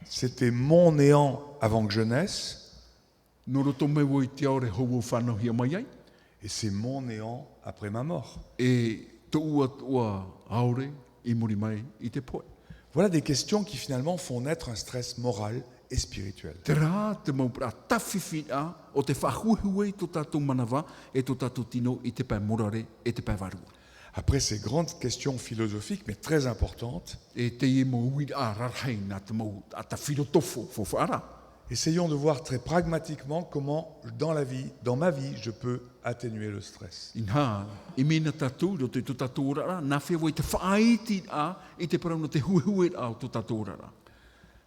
C'était mon néant avant que je naisse. No roto me wo i te aore hou whanohia mai ai. Et c'est mon néant après ma mort. E te ua aore i muri mai i te poe. Voilà des questions qui finalement font naître un stress moral et spirituelle. Te rā te maupura tawhiwhia o te whahuhui tō tātou manawa e tō tātou tino i te pai morare e te pai warua. Après ces grandes questions philosophiques, mais très importantes, E te i mo ui a rarhei nā te mau a ta filotofo whawhara. essayons de voir très pragmatiquement comment, dans ma vie, je peux atténuer le stress. Inha, i mina tātou, ro te tō tātou rara, nā whia wai te whaaiti a i te parau no te huihui a o tō tātou rara.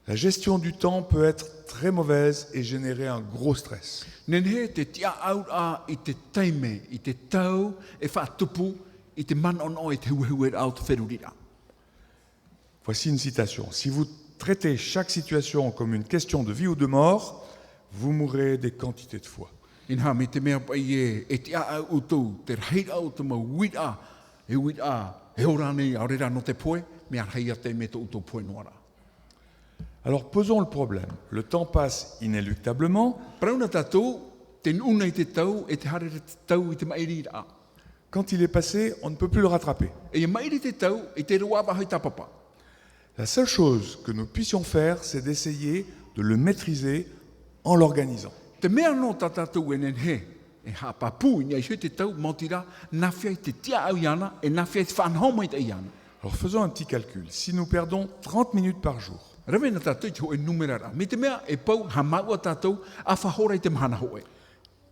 La gestion du temps peut être très mauvaise et générer un gros stress. Nenhe te tia au a i te teime, i te tau, e whaatupu, i te man on o i te huihui a o te wherurira. Voici une citation. Si vous traitez chaque situation comme une question de vie ou de mort, vous mourrez des quantités de fois. Inha, me te mea pai e tia au utou, te rei au te mau wita, he ora nei, aurera no te poe, me arheia te me to utou poe noara. Alors posons le problème. Le temps passe inéluctablement. Prauna tātou, te nuna i te tau, e te harere te tau i te mairi a. Quand il est passé, on ne peut plus le rattraper. E mairi te tau, e te ruawa hoi tapapa. La seule chose que nous puissions faire, c'est d'essayer de le maîtriser en l'organisant. Te mea no tā tātou e nenhe, e hapapu i nei te tau, mautira, nawhia i te tia au iana, e nawhia i te whanhoma i te iana. Alors faisons un petit calcul. Si nous perdons 30 minutes par jour, Rawe na tātou i te hoe numerara. Me te mea e pau ha maua tātou a whahora i te mahana hoe.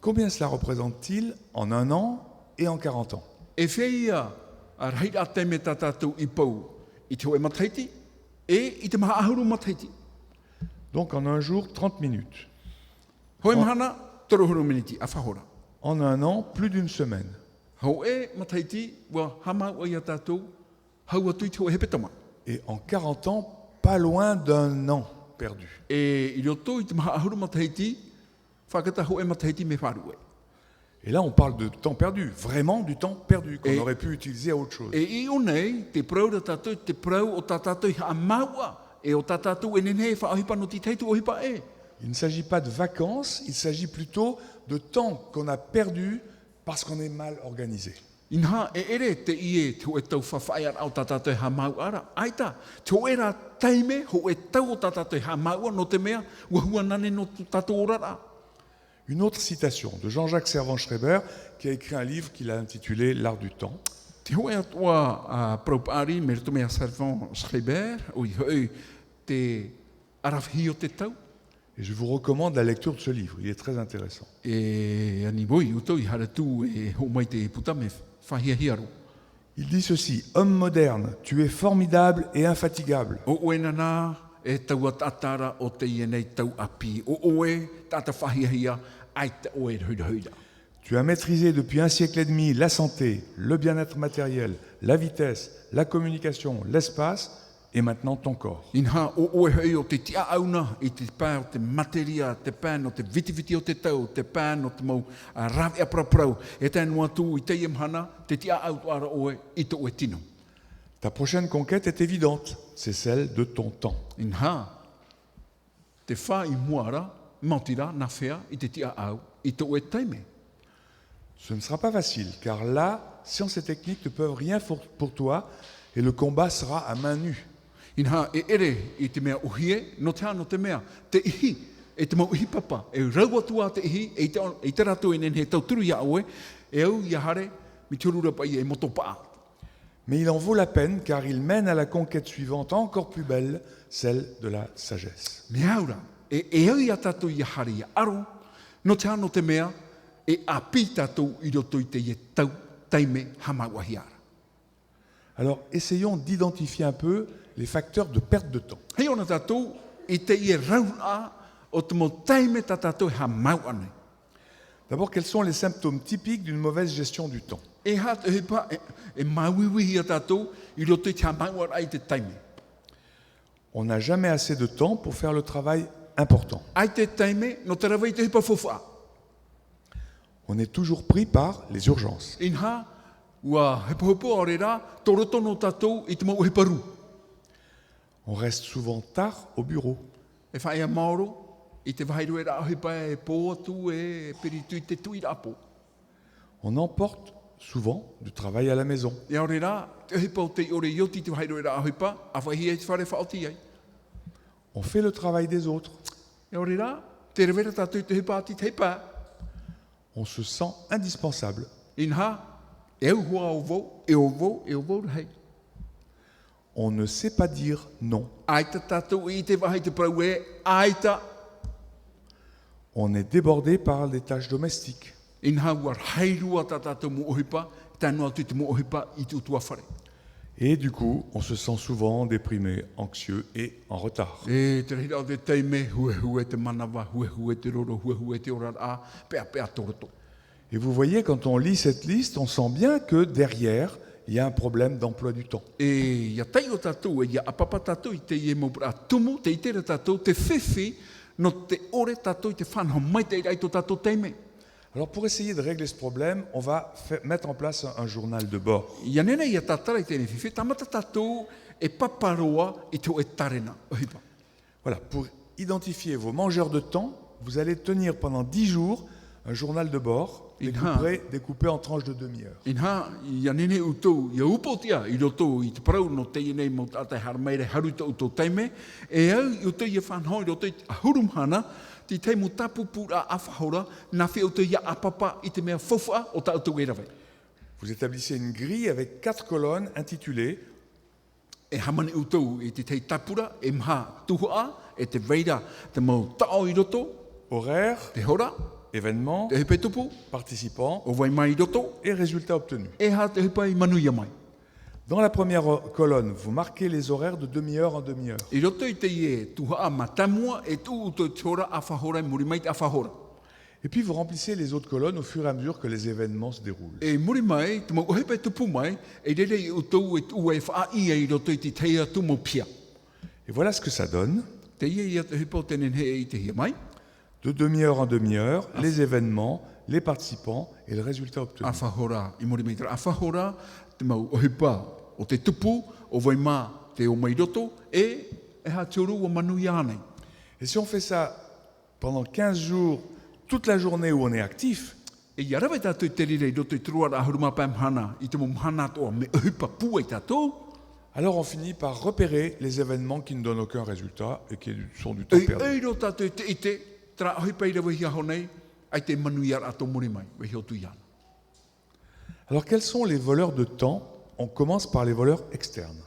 combien cela représente-t-il en 1 an et en 40 ans? E whia a reira te me tā tātou i pau i te hoe mataiti e i te maha ahuru mataiti. Donc en un jour, 30 minutes. Hoe mahana, torohuru miniti a whahora. En 1 an, plus d'une semaine. Hau e mataiti wa hamaua i a tātou hau atu i te hoe hepetama. Et en 40 ans, pas loin d'1 an perdu. E i roto i te maha ahuru mataiti, whakata hoe mataiti me wharue. Et là, on parle de temps perdu, vraiment du temps perdu, qu'on Et- aurait pu utiliser à autre chose. E i o nei, te prau da tātou, te prau o tā tātou i ha maua, e o tā tātou e nenei whaohipa no ti teitu o hipa e. Il ne s'agit pas de vacances, il s'agit plutôt de temps qu'on a perdu parce qu'on est mal organisé. Inha e ere te ie te o e tau whawhaiar au tā tātou i ha mau ara. Aita, te o era taime ho e tau o tā tātou i ha maua no te mea, ua hua nane no tātou orara. Une autre citation de Jean-Jacques Servan-Schreiber qui a écrit un livre qu'il a intitulé L'art du temps. Te hoe atua a propari me reto mea Servan Schreiber, o i hoi te arawhi o te tau. Et je vous recommande la lecture de ce livre, il est très intéressant. E ani moi uto i hara tu e ho mai te puta me whahia hiaro. Il dit ceci: homme moderne, tu es formidable et infatigable. O oena nā e taua tatara o te ienei tau api. O oe tata whahia hia ai te oe huida huida. Tu as maîtrisé depuis 1 siècle et demi la santé, le bien-être matériel, la vitesse, la communication, l'espace et maintenant ton corps. Inha o oe hei o te tia auna i te pā o te materia, te pā o te vitiviti o te tau, te pā o te mau rawi a praprau. E tēnu atu i te iemhana, te tia au ara oe i te oe tino. Ta prochaine conquête est évidente, c'est celle de ton temps. Inha, te whā i muara, mautira, na whea, i te tia au, i te oe teime. Ce ne sera pas facile, car là, science et technique ne peuvent rien pour toi et le combat sera à main nue. Inha e ere i te mea uhie, no te ano te mea, te ihi, e te mau ihi papa, e rau atua te ihi, e te rato e nen he tauturu ia oe, e au ia hare, mi te urura pa i e moto paa. Mais il en vaut la peine, car il mène à la conquête suivante, encore plus belle, celle de la sagesse. Me aura, e au ia tatou ia hare ia aro, no te ano te mea, e api tatou i roto i te ie tau, taime, hamawahiara. Alors, essayons d'identifier un peu les facteurs de perte de temps. Hei ona tatou, i te ie rauna, o te mo taime ta tatou ha mau ane. D'abord, quels sont les symptômes typiques d'une mauvaise gestion du temps? E hat e pa, e mauiwihi a tatou, i roto i te ha mau ara i te taime. On n'a jamais assez de temps pour faire le travail important. Ai te taime, no te rawa i te hipa fofa. On est toujours pris par les urgences. Inha, ua hepa hopo ore rā, tō roto no tatou i te mau heparu. On reste souvent tard au bureau. E whae a maoro, i te wahairu e rā hepa e pō atu e peritu i te tui rapo. On emporte souvent du travail à la maison. E ore rā, te hepa o te ore ioti te wahairu e rā hepa, a whahi e te whare whaoti ai. On fait le travail des autres. E ore rā, te rewera tātou te hipa ati te hipa. On se sent indispensable. Inha, e au hoa o vau, e o vau rei. On ne sait pas dire non. Aita tātou I te wahai te prau e, aita. On est débordé par les tâches domestiques. Inha war heirua tātou mo ohipa, tānu atu te mo ohipa I te utua whare. Et du coup, on se sent souvent déprimé, anxieux et en retard. E te rehira o te teime, hue te manawa, hue te roro, hue te ora a, pea toroto. Et vous voyez, quand on lit cette liste, on sent bien que derrière, il y a un problème d'emploi du temps. E ia tai o tātou, e ia apapa tātou I te ie mo pra tumu, te itera tātou, te whiwhi, no te ore tātou I te whanho mai te irai tō tātou teime. Alors pour essayer de régler ce problème, on va mettre en place un journal de bord. Ia nena ia tātara I tēnei whiwhi, tamata tātou e paparoa I te o e tarena, ohipa. Voilà, pour identifier vos mangeurs de temps, vous allez tenir pendant 10 jours un journal de bord découpé en tranches de demi-heure. Inha, ia nene utou, ia upotia I roto I te parau no te ienei mo tātai harameire haruta utou teime, e au I utou ia whanhoi roto I ahurumhana, ti te mo tapu pura awhahora, na whi utou ia apapa I te mea fofa o ta utou e rawe. Vous établissez une grille avec 4 colonnes intitulées E hamani utou I te tapura, e mha tuhua, e te veira, te mo tao I roto, horaires, te hora, événements, te hepe tupu, participants o vai mai I roto, et résultats obtenus. e ha te hepa I manuia mai. Dans la première colonne, vous marquez les horaires de demi-heure en demi-heure. I roto I te ie tuhua matamua, e tu utou te hora awhahora, muri mai te awhahora. Et puis vous remplissez les autres colonnes au fur et à mesure que les événements se déroulent. E muri mai, te mo hepe tupu mai, e rere I utou e tu e wha ia I roto I te teia tu mo pia. Et voilà ce que ça donne. Te ie ia te hepa o tenen he I te hia mai. De demi-heure en demi-heure, les événements, les participants et le résultat obtenu. Awhahora, I muri mai tera awhahora, te mau ohipa o te tupu, o vai mā te o mai roto, e ha te oru o manu ianei. Et si on fait ça pendant 15 jours, toute la journée où on est actif, E ia rawe tātou te rire I roto I truara ahuruma pēmhana, I te mo mhana toa me ohipa pua I tātou, alors on finit par repérer les événements qui ne donnent aucun résultat et qui sont du temps e perdu. eiro tātou te ite, tra ohipa I rawe hia honei, ai te manu iar ato muri mai, wehi o tu iana. Alors quels sont les voleurs de temps? On commence par les voleurs externes.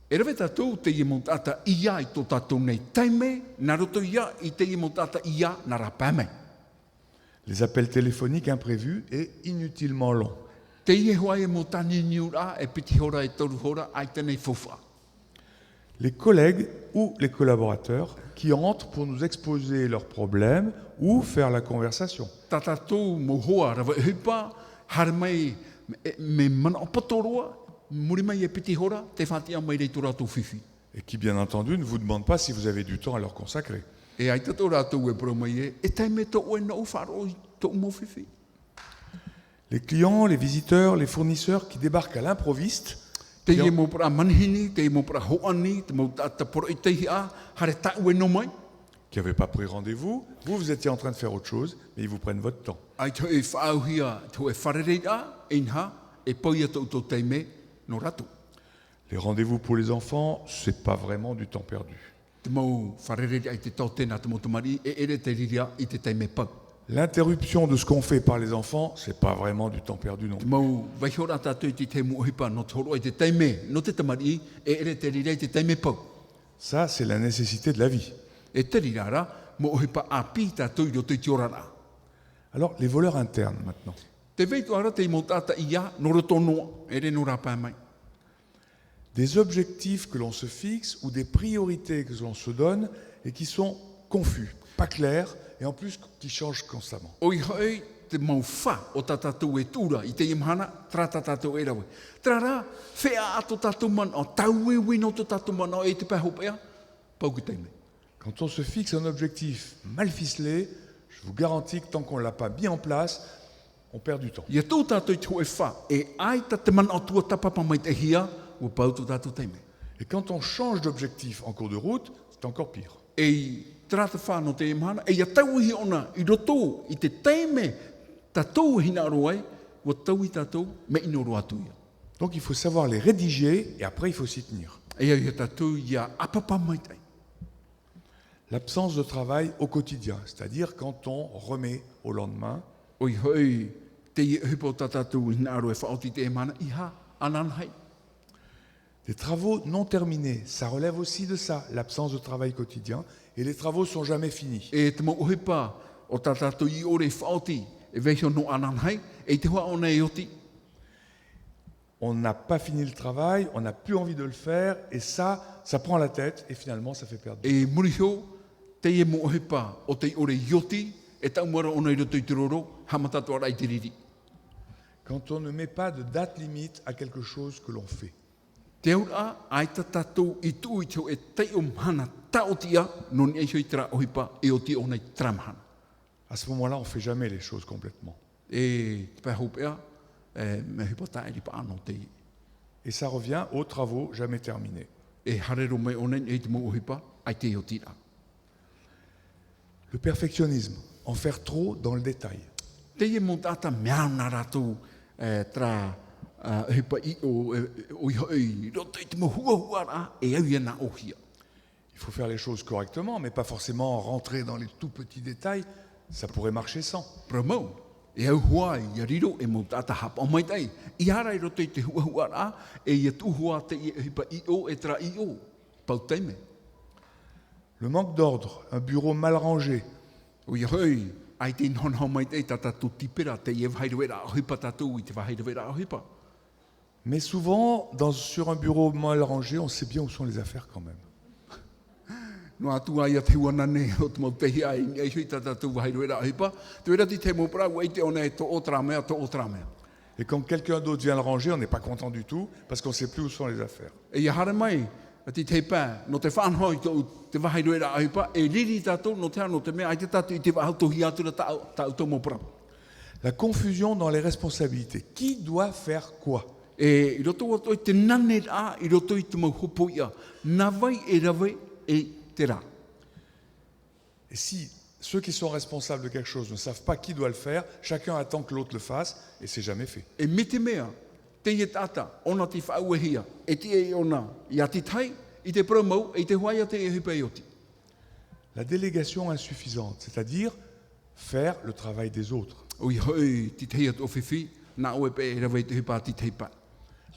E rawe tātou te ie mo tata ia I tō tātou nei taime, nā roto ia I te ie mo tata ia nā rapame. Les appels téléphoniques imprévus et inutilement longs. Te ie hoa e mo tani niura e piti hora e toru hora ai tenei fofa. Les collègues ou les collaborateurs qui entrent pour nous exposer leurs problèmes ou faire la conversation. Tā tātou mo hoa rawa e hipa, hara mai me mana opatoroa, muri mai e piti hora, te whatia mai rei tō rātou whiwhi. Et qui, bien entendu, ne vous demandent pas si vous avez du temps à leur consacrer. E ai tato rātou e pro mai e taime tō oe nau wharo I tō mo whiwhi. Les clients, les visiteurs, les fournisseurs qui débarquent à l'improviste, Te ie mo pra manhini, te ie mo pra hoani, te mo tata poro I teihi a, hare ta ue no mai. qui n'avaient pas pris rendez-vous, vous étiez en train de faire autre chose, mais ils vous prennent votre temps. Ai tō e whaauhia, tō e wharerei a, inha, e poia tō tō teime no rato. Les rendez-vous pour les enfants, c'est pas vraiment du temps perdu. Te mau wharerei ai te tau tēnā te motumari, e ere te riria I te teime pau. L'interruption de ce qu'on fait par les enfants, c'est pas vraiment du temps perdu non Te plus. mau waihora tātou I te te muohipa no toro I te teime, no te tamari, e ere te riria I te teime pau. Ça, c'est la nécessité de la vie. E te rirara, muohipa a pi tātou I roto I te orara. Alors, les voleurs internes maintenant. Te veitu ara te imo tata ia, no roto noa, ere no rapa mai. Des objectifs que l'on se fixe ou des priorités que l'on se donne et qui sont confus, pas clairs et en plus qui changent constamment. Oi hoi, te mau wha o ta tātou e tūra I te imhana, tra ta tātou e rawe. Tra rā, whea ato tātou man, o tau e wino to tātou man, o e te pēho pēa, pau ki teime. Quand on se fixe un objectif mal ficelé, je vous garantis que tant qu'on ne l'a pas mis en place, on perd du temps. Ia tō tātou I tō e wha, e ai ta te man o tua tapapa mai te hia, o pau tō tātou teime. Et quand on change d'objectif en cours de route, c'est encore pire. E trata wha no te imhana, e ia tau hi ona, I roto, I te teime, tātou hina aroai, o tau I tātou, me inoro atu ia. Donc il faut savoir les rédiger et après il faut s'y tenir. E ia tātou ia apapa mai tai. l'absence de travail au quotidien, c'est-à-dire quand on remet au lendemain. Oi hoi, te i hipo tatatu i naro e whaoti te mana iha ananhai. Des travaux non terminés, ça relève aussi de ça, l'absence de travail quotidien, et les travaux sont jamais finis. E te mo uhipa o tatatu i ore whaoti e vehio no ananhai, e te hoa ona e oti. On n'a pas fini le travail, on n'a plus envie de le faire, et ça prend la tête, et finalement ça fait perdre. E murihio, te e mo uhipa o te ore ioti, e tau mara ona i roto i te roro, hamatatu ara i te riri. Quand on ne met pas de date limite à quelque chose que l'on fait. Te ura, ai tatatu i tu i teo e te o mhana taotia, non e hoi tera ohipa e o te ona i tramhana. À ce moment-là, on ne fait jamais les choses complètement. E te pahupea, me hipa tae ripa ano te i. Et ça revient aux travaux jamais terminés. E harero me onen e te mo ohipa, ai te o tira. Le perfectionnisme, en faire trop dans le détail. Te e mo tata mea na ratu tra hipa i o i roto i te mo hua ra e au ia na ohia. Il faut faire les choses correctement, mais pas forcément rentrer dans les tout petits détails. Ça pourrait marcher sans. Promo, e au hua i a riro e mo tata hapa o mai tai. I hara i roto i te hua ra e i tu hua te i hipa i o e tra i o. Pau teime. Le manque d'ordre, un bureau mal rangé, O i hoi, ai te non hau mai te tata tu tipera te e vahairuera o hipa tatu i te vahairuera o hipa. mais souvent, sur un bureau mal rangé, on sait bien où sont les affaires quand même. No atu ai a te wana ne o te mo te hi ai e hui tata tu vahairuera o hipa. Te wera ti te mo pra wei te ona e to o tramea, to o tramea. Et quand quelqu'un d'autre vient le ranger, on n'est pas content du tout, parce qu'on ne sait plus où sont les affaires. E ia hara mai, a ti te pā, no te whanhoi te vahairuera o hipa, e riri tatu no te ano te mea, ai te tatu i te wahautohi atu na tau to mo pra. La confusion dans les responsabilités. Qui doit faire quoi? E i roto ato i te nane a, i roto i te mau hopo ia, na vai e rawe e te rā. Et si ceux qui sont responsables de quelque chose ne savent pas qui doit le faire, chacun attend que l'autre le fasse, et c'est jamais fait. E me te mea, te i tata, ona ti whauehia, e ti e ona, i ati tai, i te promau, e te huaia te e hipa i oti. La délégation insuffisante, c'est-à-dire faire le travail des autres. O i hoi, ti te hiat o whiwhi, na oe pe e rawe te hipa ti te hipa.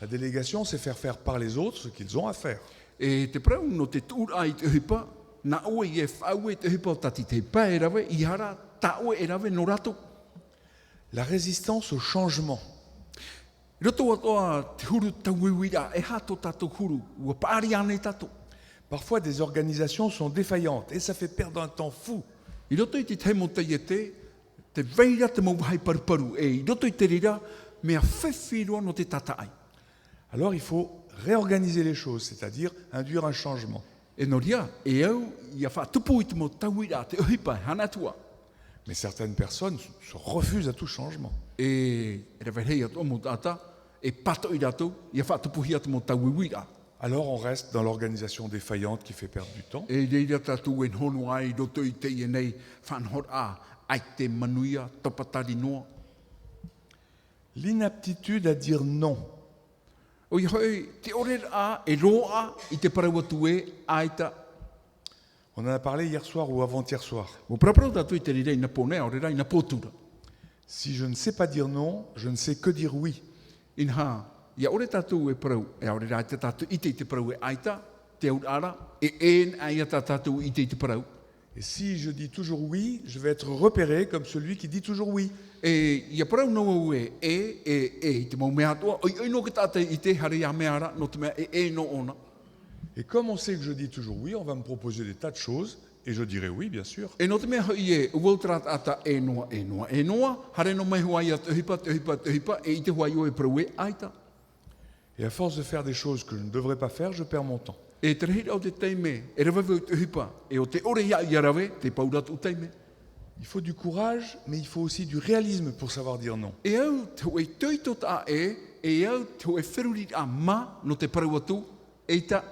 La délégation, c'est faire par les autres ce qu'ils ont à faire. E te prau no te tūra i te hipa, na oe i e whaue te hipa o tati te hipa e rawe, i hara ta oe e rawe no rato. La résistance au changement. Roto atoa te huru tauiwira, e hato tato huru, ua pāri ane tato. Parfois, des organisations sont défaillantes, et ça fait perdre un temps fou. I roto i te teimo te iete, te veira te mau hai paruparu, e i roto i te rira, mea whewhiroa no te tata ai. Alors, il faut réorganiser les choses, c'est-à-dire induire un changement. E no ria, e au, ia whatupu i te mo tauira, te uhipa, hanatua. Mais certaines personnes se refusent à tout changement. E rewehei ato mo tata, e pato i rato, ia whatupuhi atu mo tauiwira. Alors, on reste dans l'organisation défaillante qui fait perdre du temps. E reira tatu e hono ai, roto i te ienei, whanhor a, ai te manuia, topatari noa. L'inaptitude à dire non. O i hoi, te ore a, e roa, i te parawatu e, aita. On en a parlé hier soir ou avant-hier soir. O praprau tatu i te rira ina ponea, o rira ina potura. Si je ne sais pas dire non, je ne sais que dire oui. Inha, ia ore tatu e parau, e ore rai te tatu i te parau e aita, te aurara, e en aia tatu i te parau. Et si je dis toujours oui, je vais être repéré comme celui qui dit toujours oui. E ia parau no e i te mau mea toa, oi no ke tata i te hare a meara, no te mea e no ona. Et comme on sait que je dis toujours oui, on va me proposer des tas de choses, et je dirai oui, bien sûr. E no te mea hoi e, uwotrat ata e noa, hare no mai huai te hipa, e i te huai o e parau e aita. Et à force de faire des choses que je ne devrais pas faire, je perds mon temps. E te rehira o te teime, e rawewe o te hipa, e o te ore ia i rawe, te paurat o teime. Il faut du courage, mais il faut aussi du réalisme pour savoir dire non. E au te ue toito ta e au te ue wheruri a ma no te parau atu, e ta.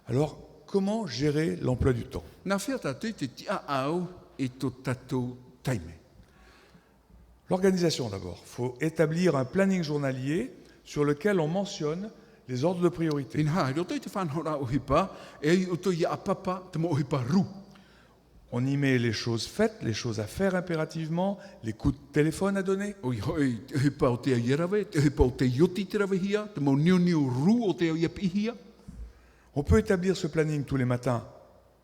Alors, comment gérer l'emploi du temps? Nā whea tatu te tia au e to tatou teime. L'organisation d'abord. Il faut établir un planning journalier sur lequel on mentionne les ordres de priorité. In ha, roto i te whanhora o hipa, e uto i a papa te mo o hipa ru. On y met les choses faites, les choses à faire impérativement, les coups de téléphone à donner. O i hoi te hipa o te iarawe, te hipa o te ioti te rawe hia, te mo niu ru o te o iapi hia. On peut établir ce planning tous les matins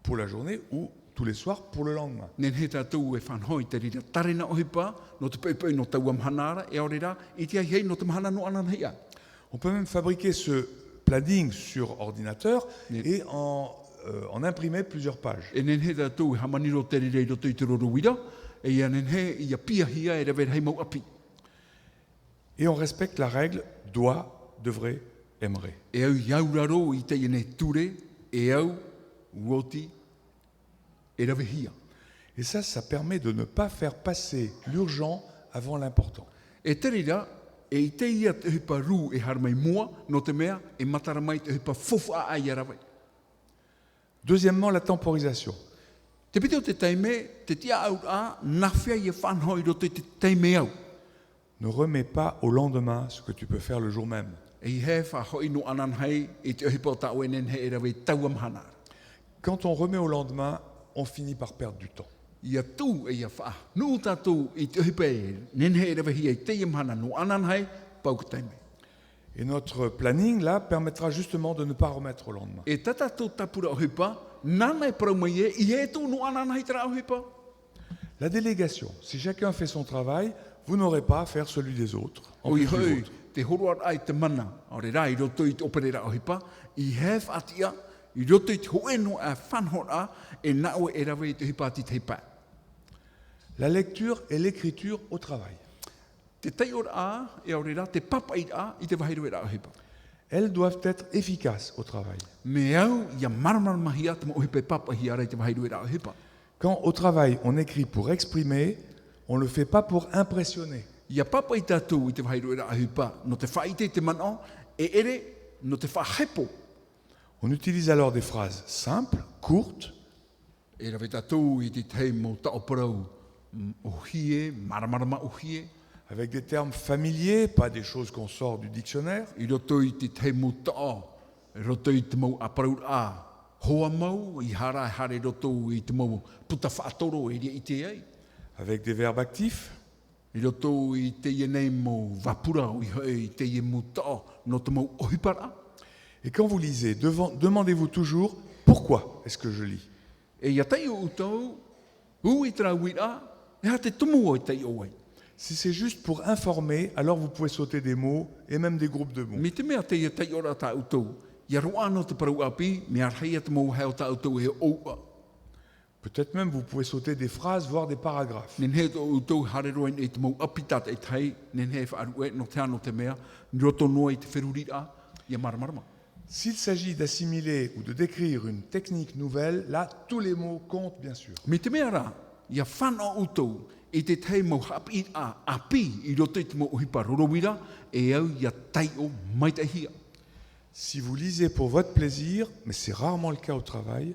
pour la journée ou tous les soirs pour le lendemain. Nen he tātou e whanhoi te rira tarena o hipa, no te peipei no tau amhanara, e orera, i te hei no te mahana no anan hea. On peut même fabriquer ce planning sur ordinateur et en imprimer plusieurs pages. E nen he tātou e hamaniro te rira i roto i te rorowira, e ia nen he i a pia hia e rewe hei mau api. Et on respecte la règle doit, devrait, aimerait. E au iauraro i te ine ture, e au uoti, e rewe hia. Et ça permet de ne pas faire passer l'urgent avant l'important. E te rira, e i te ia te hipa ru e harmai mua, no te mea, e matara mai te hipa fofu a ai arawe. Deuxièmement, la temporisation. Te pite o te teime, te tia au a, nawhia i e whanhoi roto i te teime au. Ne remets pas au lendemain ce que tu peux faire le jour même. E i he whahoi no anan hei, i te hipa o ta oenen he e rawe tauam hanara. Quand on remet au lendemain, on finit par perdre du temps. Ia tū e ia wha, nū tātou i te hipa e, nen he e rawe hi e teiam hana no anan hei, pau ka teime. Et notre planning, là, permettra justement de ne pas remettre au lendemain. E tatatou tapura o hipa, nana e parau mai e, i e tū no anan hei tera o hipa. La délégation. Si chacun fait son travail, vous n'aurez pas à faire celui des autres. En Oi plus du hoi, vôtre. te horoar ai te mana, o re rai roto i te operera o hipa, i he whatia, i roto i te hoeno a whanhora, e nao e rawe i te hipa ati te hipa. La lecture et l'écriture au travail. Te tei ora a, e o re ra, te papa i a, i te wahiro e ra o hipa. Elles doivent être efficaces au travail. Me au, ia maramara mahia, te mo o hipa papa hi ara i te wahiro e ra o hipa. Quand au travail on écrit pour exprimer, on ne le fait pas pour impressionner. Ia papa i tātou i te wahiro e ra o hipa, no te whaite te mana, e ere, no te whahepo. On utilise alors des phrases simples, courtes, E rawe tātou i te tei mo ta oparau, o hie, maramarama o hie, avec des termes familiers, pas des choses qu'on sort du dictionnaire. i roto i te te mo ta, roto i te mau aparau a, hoa mau, i hara e hare roto i te mau puta whaatoro e ria i te ei. Avec des verbes actifs, I roto i te ienei mo vapura, i te ie mo ta, no te mau ohipara. et quand vous lisez, demandez-vous toujours pourquoi est-ce que je lis. E ia tei o utau, u i tra wira, e ha te tumu o i tei o ei. Si c'est juste pour informer, alors vous pouvez sauter des mots et même des groupes de mots. Mi te mea te ia tei ora ta utau, ia roa no te parau api, mi arheia te mau heo ta utau e oua. Peut-être même vous pouvez sauter des phrases, voire des paragraphes. Nen he to utau hare roen e te mau api tata e tei, nen he whaaru e no te ano te mea, ni roto noa i te wherurira, ia maramarama. S'il s'agit d'assimiler ou de décrire une technique nouvelle, là, tous les mots comptent, bien sûr. Mi te mea ra, ia whana utau, i te tei mau hapi a api, i roto i te mau hipa rorowira, e au ia tei o mai te hia. Si vous lisez pour votre plaisir, mais c'est rarement le cas au travail,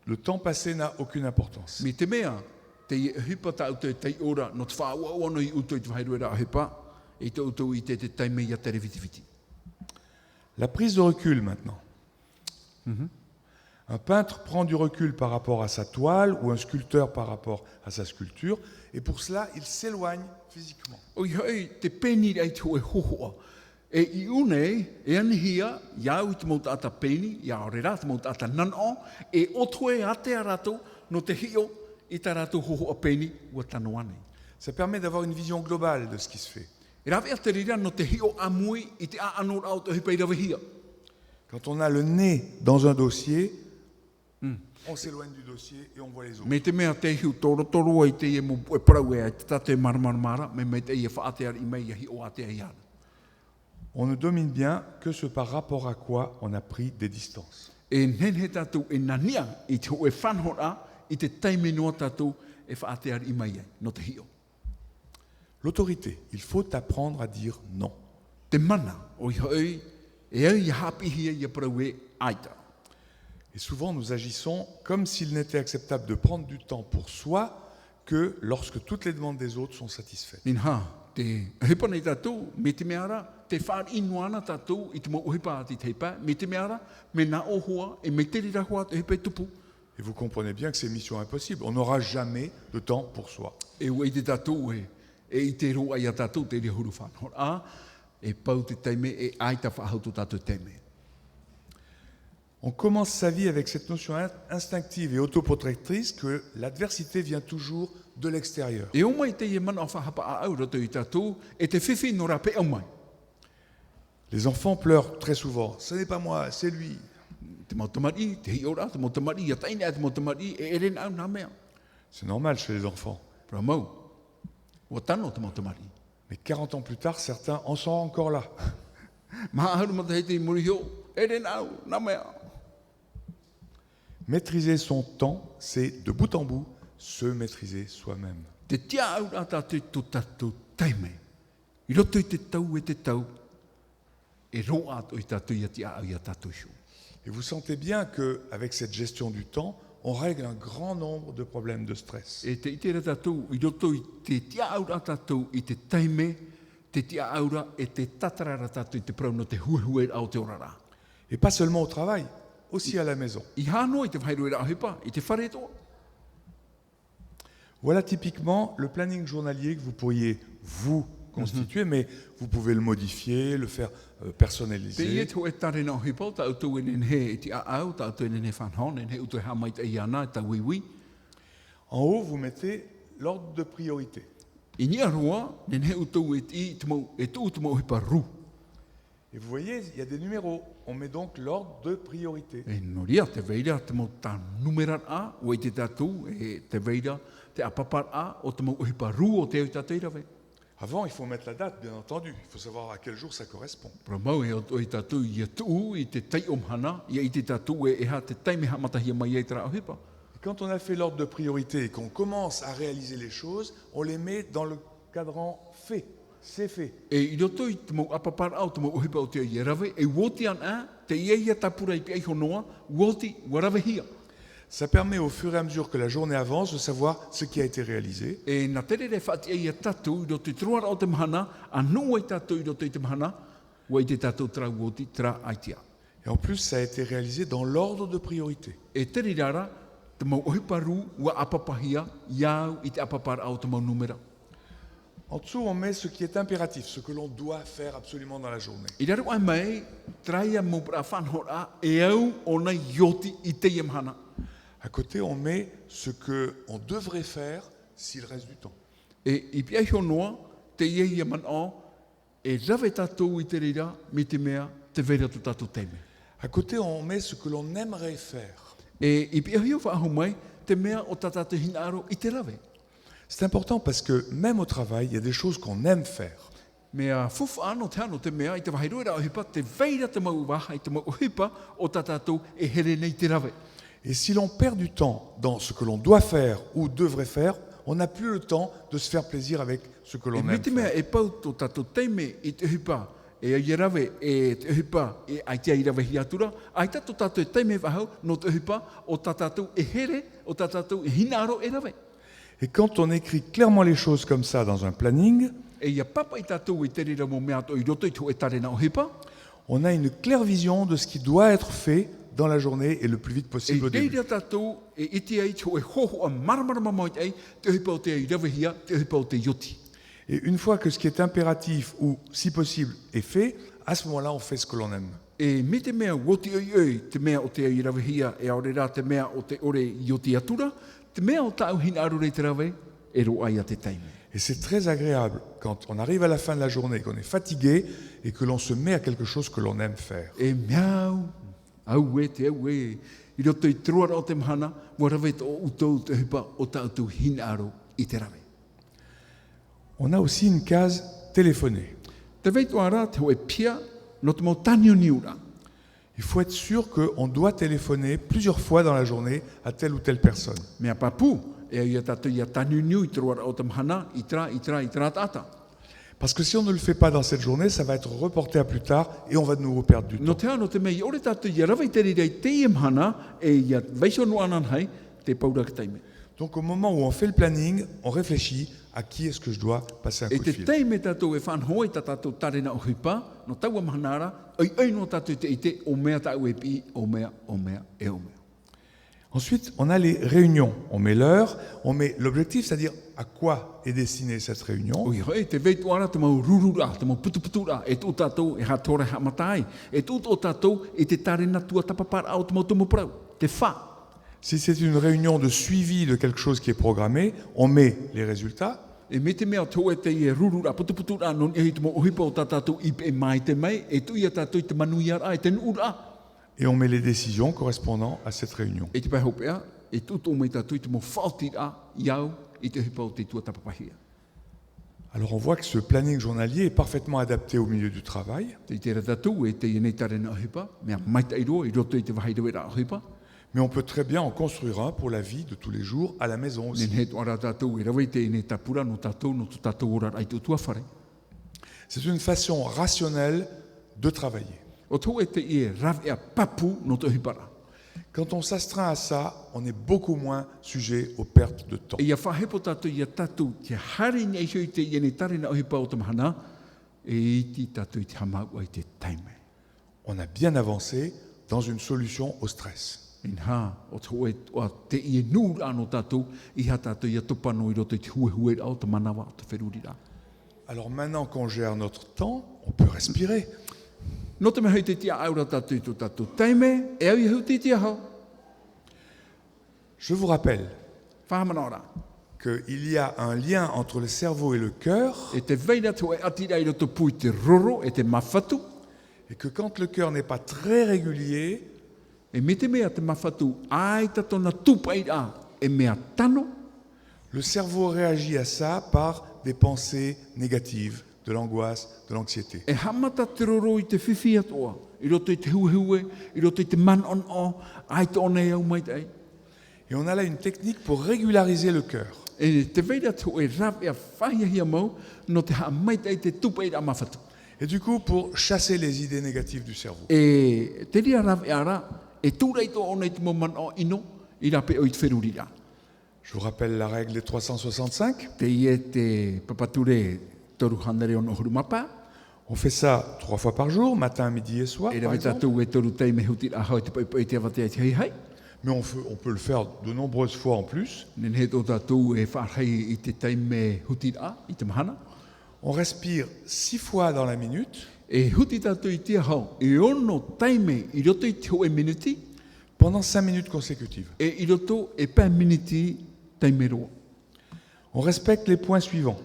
le temps passé n'a aucune importance. Mi te mea, te hipa ta utau tei ora, no te whaua o ano i utau i te whairuera a hipa, e te utau i te tei mea te revitiviti. La prise de recul maintenant. Un peintre prend du recul par rapport à sa toile ou un sculpteur par rapport à sa sculpture, et pour cela, il s'éloigne physiquement. Oi hei, te peni ai te hoe hohoa. E i une, e anihia, iau i te mou tata peni, iau re rā te mou tata nanao, e otoe a te arato, no te hio, i ta rato hohoa peni, ua tano ane. Ça permet d'avoir une vision globale de ce qui se fait. E rawe a te rira, no te hio amui, i te a anor au te hipei rawe hia. Quand on a le nez dans un dossier, on s'éloigne du dossier et on voit les autres. Me te mea te hiu toro toro ai te e mo e parau e ai te tate mara, me te e whaatea i mei a hi o atea i ana. On ne domine bien que ce par rapport à quoi on a pris des distances. E nen he tātou e nania i te hoe whanhora i te teime noa tātou e whaatea i mei ai, no te hio. L'autorité, il faut apprendre à dire non. Te mana, oi hoi, e au i hapi hia i a parau e aita. Et souvent, nous agissons comme s'il n'était acceptable de prendre du temps pour soi que lorsque toutes les demandes des autres sont satisfaites. Nin ha, te hepa nei tātou, me te meara, te whaar inuana tātou i te mo uhepa ati te hepa, me te meara, me na ohua, e me te rira hoa te hepa tupu. Et vous comprenez bien que c'est mission impossible. On n'aura jamais de temps pour soi. E ua i te tātou i te roa i a tātou te rihuru whanhor. E pau te teime, e aita whahautu tātou teime. On commence sa vie avec cette notion instinctive et autoprotectrice que l'adversité vient toujours de l'extérieur. E o mai te mana o whahapa a au roto i tātou, e te whiwhi no rape au mai. Les enfants pleurent très souvent. Ce n'est pas moi, c'est lui. Te mautamari, te hi ora, te mautamari, ia taine a te mautamari, e eren au nā mea. C'est normal chez les enfants. Pra mau, o tano te mautamari. Mais 40 ans plus tard, certains en sont encore là. Maha haru mata hei te muri hio, eren au nā mea. Maîtriser son temps, c'est de bout en bout se maîtriser soi-même. Te tia au rā tātou tō tātou teime. I roto i te tau e te tau, e roa ato i tātou ia tia au ia tātou hiu. Et vous sentez bien qu'avec cette gestion du temps, on règle un grand nombre de problèmes de stress. E te itera tātou, i roto i te tia au rā tātou i te teime, te tia au rā e te tatara rā tātou i te prauno te huehue au te orara. Et pas seulement au travail, aussi à la maison. I hānoa i te whairu e rā hepa, i te whare toa. Voilà typiquement le planning journalier que vous pourriez vous constituer, mais vous pouvez le modifier, le faire Te ie personnaliser. tō e tare nā hepa, ta utou e nenhe e ti a au, ta utou e nenhe whanhon, nenhe utou e hamait e iana, ta wiwi. En haut, vous mettez l'ordre de priorité. I nia roa, nenhe utou e ti, e tu utumo hepa ru. Et vous voyez, il y a des numéros. On met donc l'ordre de priorité. E noria te veira te mo ta numerat a, o i te tatu, e te veira te apapar a, o te mo uhipa ru o te au tatu irawe. Avant, il faut mettre la date, bien entendu. Il faut savoir à quel jour ça correspond. Pra mau e o i tatu i a tu, i te tei omhana, i te tatu e ha te taime ha matahia mai e tra uhipa. Et quand on a fait l'ordre de priorité et qu'on commence à réaliser les choses, on les met dans le cadran fait. C'est fait. E i roto i te mo apapar au, te mo uhipa o te au irawe, e woti an a, te ia tapura i pei honoa, woti warawe hia. Ça permet au fur et à mesure que la journée avance de savoir ce qui a été réalisé. E nā tere re whati e tatu, i roto i truara o te mahana, anua i tatu i roto i te mahana, wa i te tatu tra woti, tra aitia. Et en plus, ça a été réalisé dans l'ordre de priorité. E tere rara, te mau ohiparu wa apapahia, iau i te apapar au te mau numera. En dessous, on met ce qui est impératif, ce que l'on doit faire absolument dans la journée. I raro ai mai, traia mo pra whanhora, e au o nei yoti i te iamhana. À côté, on met ce qu'on devrait faire s'il reste du temps. E i pia honoa, te ia man o, e rawe tatou i te rira, mi te mea, te vera tu tatou teime. À côté, on met ce que l'on aimerait faire. E i pia hio whaahu mai, te mea o tatatou hinaro i te rawe. C'est important parce que même au travail, il y a des choses qu'on aime faire. Mea fufu ano te ano te mea, i te wahirua o hipa, te veira te mau waha, i te mau hipa, o tatatou e here nei te rawe. Et si l'on perd du temps dans ce que l'on doit faire ou devrait faire, on n'a plus le temps de se faire plaisir avec ce que E l'on me aime te mea faire. e pau tō tatou teime i te hipa, e ai rawe e te hipa, e ai te ai rawe hiatura, ai tatou tatou teime wahau no te hipa, o tatatou e here, o tatatou e hinaro e rawe. Et quand on écrit clairement les choses comme ça dans un planning, E ia papa i tatou i te rira mo mea to i roto i tō e tare na o hipa, on a une claire vision de ce qui doit être fait dans la journée et le plus vite e possible au début. reira tatou e iti ai tō e hoho a maramarama mai ai, te hipa o te ai rawe hia, te hipa o te yoti. Et une fois que ce qui est impératif ou si possible est fait, à ce moment-là, on fait ce que l'on aime. E me te mea woti oi, te mea o te ai rawe hia, e aore rā te mea o te ore yoti atura, te mea o tau hina aru rei te rawe, e ro ai a te taime. Et c'est très agréable quand on arrive à la fin de la journée, qu'on est fatigué et que l'on se met à quelque chose que l'on aime faire. E meau, au e te au e, i roto i truara o te mahana, mo rawe to o utou te hipa o tautu hina aru i te rawe. On a aussi une case téléphoner. Te veitu ara te hoe pia, no te mau tanio niura. Il faut être sûr qu'on doit téléphoner plusieurs fois dans la journée à telle ou telle personne. Mea papu, e ia tatu ia tanio niu i truara o te mahana, i tra tata. Parce que si on ne le fait pas dans cette journée, ça va être reporté à plus tard et on va de nouveau perdre du No temps. te ano te mei, ore tatu ia rawe te rirei te ia mahana, e ia veiso no anan hei, te paura ka taime. Donc au moment où on fait le planning, on réfléchit à qui est-ce que je dois passer un E coup de te fil. teime tātou e whanhoi ta tātou tarena o hipa, no taua mahanara, ai no tātou te ite o mea tāu e pi, o mea, o mea, e o mea. Ensuite, on a les réunions. On met l'heure, on met l'objectif, c'est-à-dire à quoi est destinée cette réunion. O i hoi, te veitu ara, te mau rurura, te mau putuputura, e tō tātou e hatore hamatai, e tō tātou e te tarena tua tapapara au te mau tumu prau, te wha. Si c'est une réunion de suivi de quelque chose qui est programmé, on met les résultats. E me te mea tō e te i e rurura, putuputura, non e te mau ohipa o tā tātou i e mai te mai, e tu i a tātou i te manui ara, e te nura. Et on met les décisions correspondant à cette réunion. E te pai hopea, e tu tō mai tātou i te mau whaotira, iau, i te hipa o te tua tapapahia. Alors on voit que ce planning journalier est parfaitement adapté au milieu du travail, Te te tātou e te i nei tarena o hipa, mea maita i roa, i roto i te wahairawera o hipa. mais on peut très bien en construire un pour la vie de tous les jours à la maison aussi. Nen he toara tātou e rawe te i nei tapura no tātou no tu tātou ora ai tu tua whare. C'est une façon rationnelle de travailler. O tō e te i e rawea papu no te hipara. Quand on s'astreint à ça, on est beaucoup moins sujet aux pertes de temps. E ia whahepo tātou i a tātou te hari nei hui te i nei tarena o hipa o te mahana, e iti tātou i te hamau ai te taime. On a bien avancé dans une solution au stress. In ha, o tō e o te i e nūra no tātou, i ha tātou i a topano i roto i te hue au te manawa o te wherurira. Alors maintenant qu'on gère notre temps, on peut respirer. No te mea hei te tia aura tātou i tō tātou taime, e au i hu te tia hau. Je vous rappelle Whamanora. qu'il y a un lien entre le cerveau et le cœur, E te veira tō e atira i roto pui te roro, e te mawhatu, et que quand le cœur n'est pas très régulier, e me te mea te mawhatu, ai tatona tupai a, e mea tano, le cerveau réagit à ça par des pensées négatives, de l'angoisse, de l'anxiété. e hamata te roro i te whiwhi atoa, i roto i te huehue, i roto i te man on o, ai te one au mai te ei. Et on a là une technique pour régulariser le cœur. E te veira tō e rawe a whahia mau, no te ha mai te ei te tupai a mawhatu. Et du coup, pour chasser les idées négatives du cerveau. E te ria rawe ara, e tūrei tō o nei te mo man o ino, i rape o i te wherurira. Je vous rappelle la règle des 365. Te i e te papature toru hanare on ohuru mapa, On fait ça 3 fois par jour, matin, midi et soir, e par rawe exemple. tātou e toru tei me huti a hau te pai te awate ai te hei hei. Mais on peut le faire de nombreuses fois en plus. Nen he tō tātou e whārhei i te tei me huti a, i te mahana. On respire 6 fois dans la minute E huti tātou i te hau, e ono taime i roto i te hoe minuti, pendant 5 minutes consécutives. e i roto e pā minuti taime roa. On respecte les points suivants.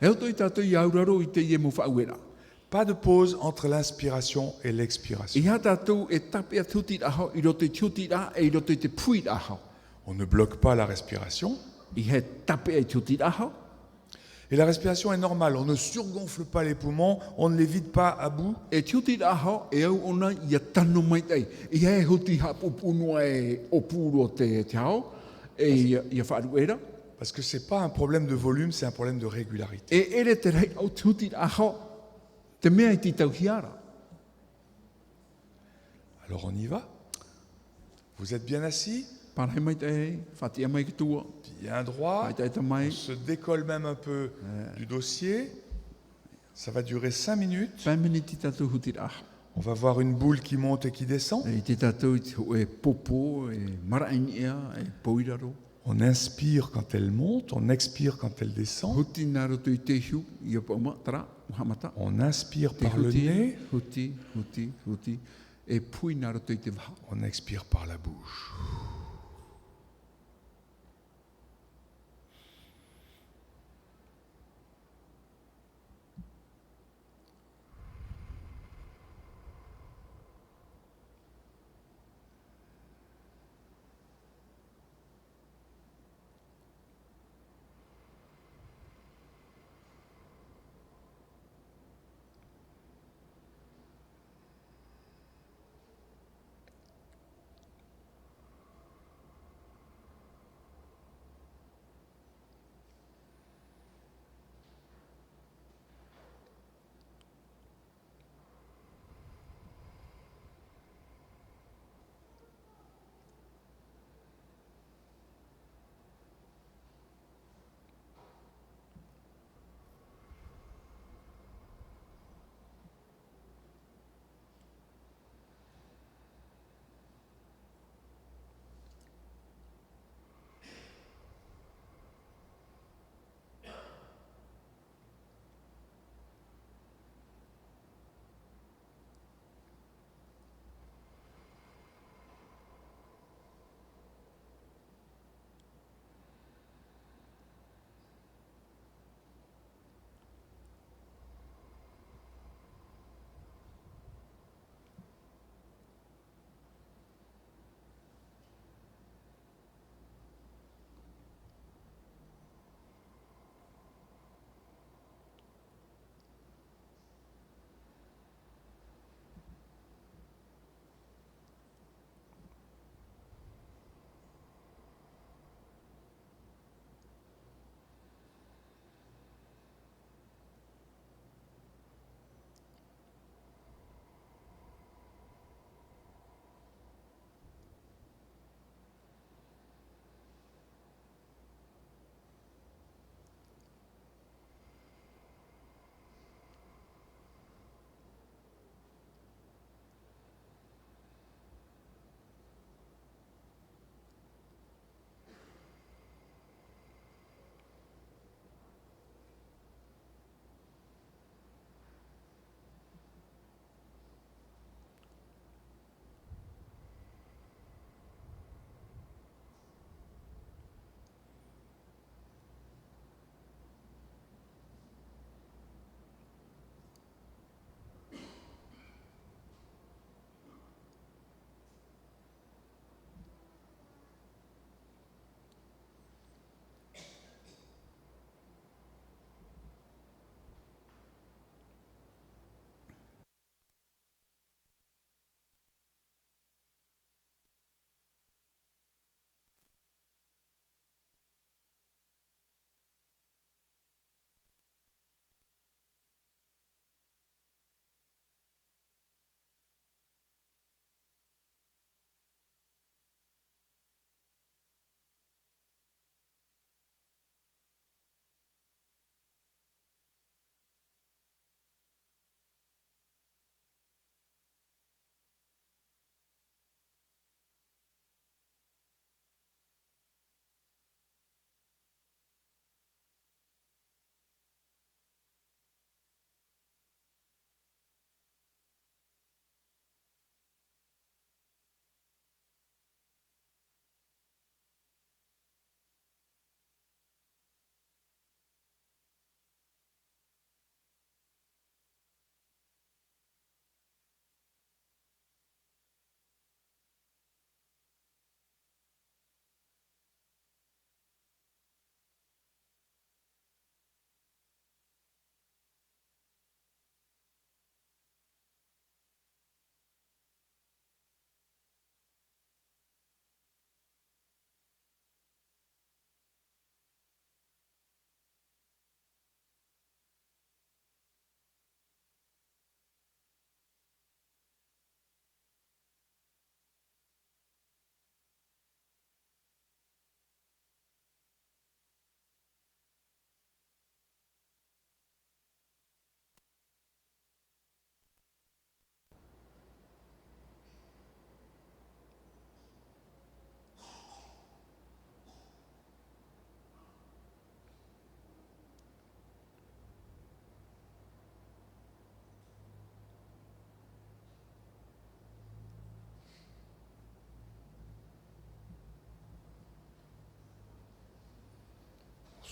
E oto i tātou i auraro i te ie mo whauera. Pas de pause entre l'inspiration et l'expiration. I ha tātou e tape a tuti a hau, i roto i tuti a, e i roto i te pui a hau. On ne bloque pas la respiration. I he tape a tuti a hau. Et la respiration est normale. On ne surgonfle pas les poumons, on ne les vide pas à bout. E tuti a hau, e au ona i a tano mai tei. I he huti ha pupunua e o puro te hau, e i a whaaruera. Parce que ce n'est pas un problème de volume, c'est un problème de régularité. E ere te rei au tuti a hau, te mea i ti tau hiara. Alors on y va. Vous êtes bien assis, Parai mai te, whatia mai ki tua, bien droit. mai te On mai, se décolle même un peu du dossier. Ça va durer 5 minutes. pāminiti tātou huti a. On va voir une boule qui monte et qui descend. E te tātou i te e popo, e maraingia, e poiraro. On inspire quand elle monte, on expire quand elle descend. Huti nā roto i te hiu, i a pauma, tara, muhamata. On inspire Te par le huti, nez, huti, e pui nā roto i te waha. on expire par la bouche.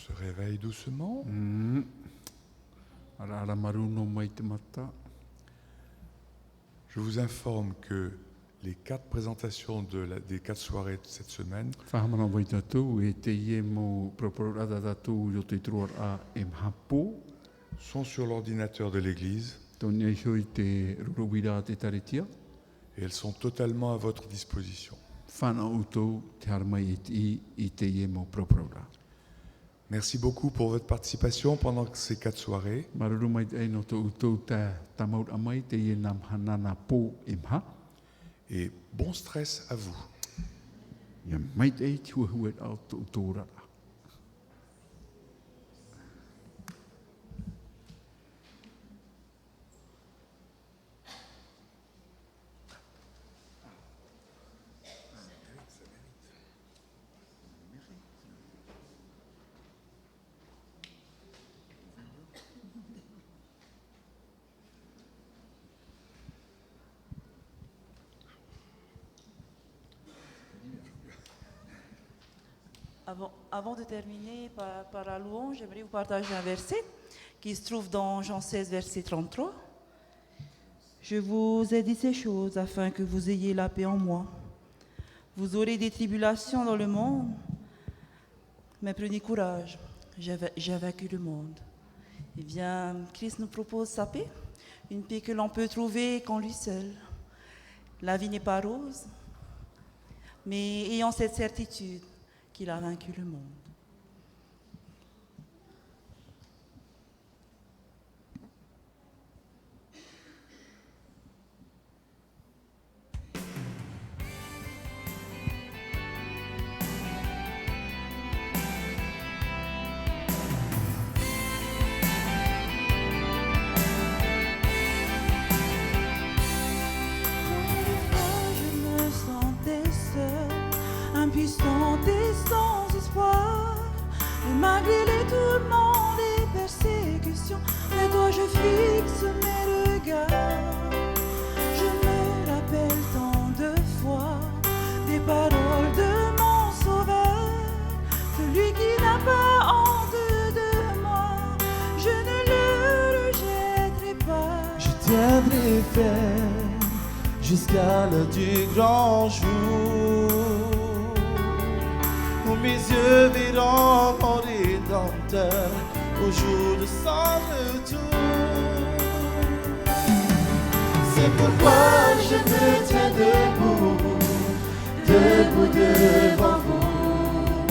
se réveille doucement. Ara maru no mai te mata. Je vous informe que les 4 présentations des 4 soirées de cette semaine Whahamana vai tātou e te ie mo proporada tātou i o te truar a e mhapo. sont sur l'ordinateur de l'église Tōni ai hoi te rurowira te taretia. et elles sont totalement à votre disposition. Whana utou te haramai i te ie mo proporada. Merci beaucoup pour votre participation pendant ces 4 soirées. Maruru mai te no tō utou te tamaut amai te ie nam hanana pō e mha. Et bon stress à vous. Ia mai te ei tua huet au tō utou rara. Avant de terminer par la louange, j'aimerais vous partager un verset qui se trouve dans Jean 16, verset 33. Je vous ai dit ces choses afin que vous ayez la paix en moi. Vous aurez des tribulations dans le monde, mais prenez courage, j'ai vaincu le monde. Eh bien, Christ nous propose sa paix, une paix que l'on peut trouver qu'en lui seul. La vie n'est pas rose, mais ayant cette certitude qu'il a vaincu le monde. Impuissante et sans espoir, et malgré les tourments, les persécutions, mais toi je fixe mes regards. Je me rappelle tant de fois des paroles de mon Sauveur, celui qui n'a pas honte de moi, je ne le rejetterai pas. Je tiendrai ferme jusqu'à l'heure du grand jour, où mes yeux verront mon Rédempteur au jour de son retour. C'est pourquoi je me tiens debout, debout devant vous.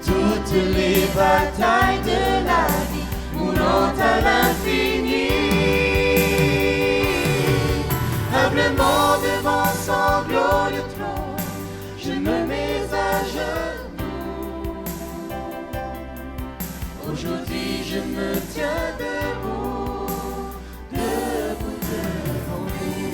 Toutes les batailles de la vie mourant à l'infini, humblement devant son glorieux trône, je me mets à genoux. Aujourd'hui je me tiens debout, debout devant vous.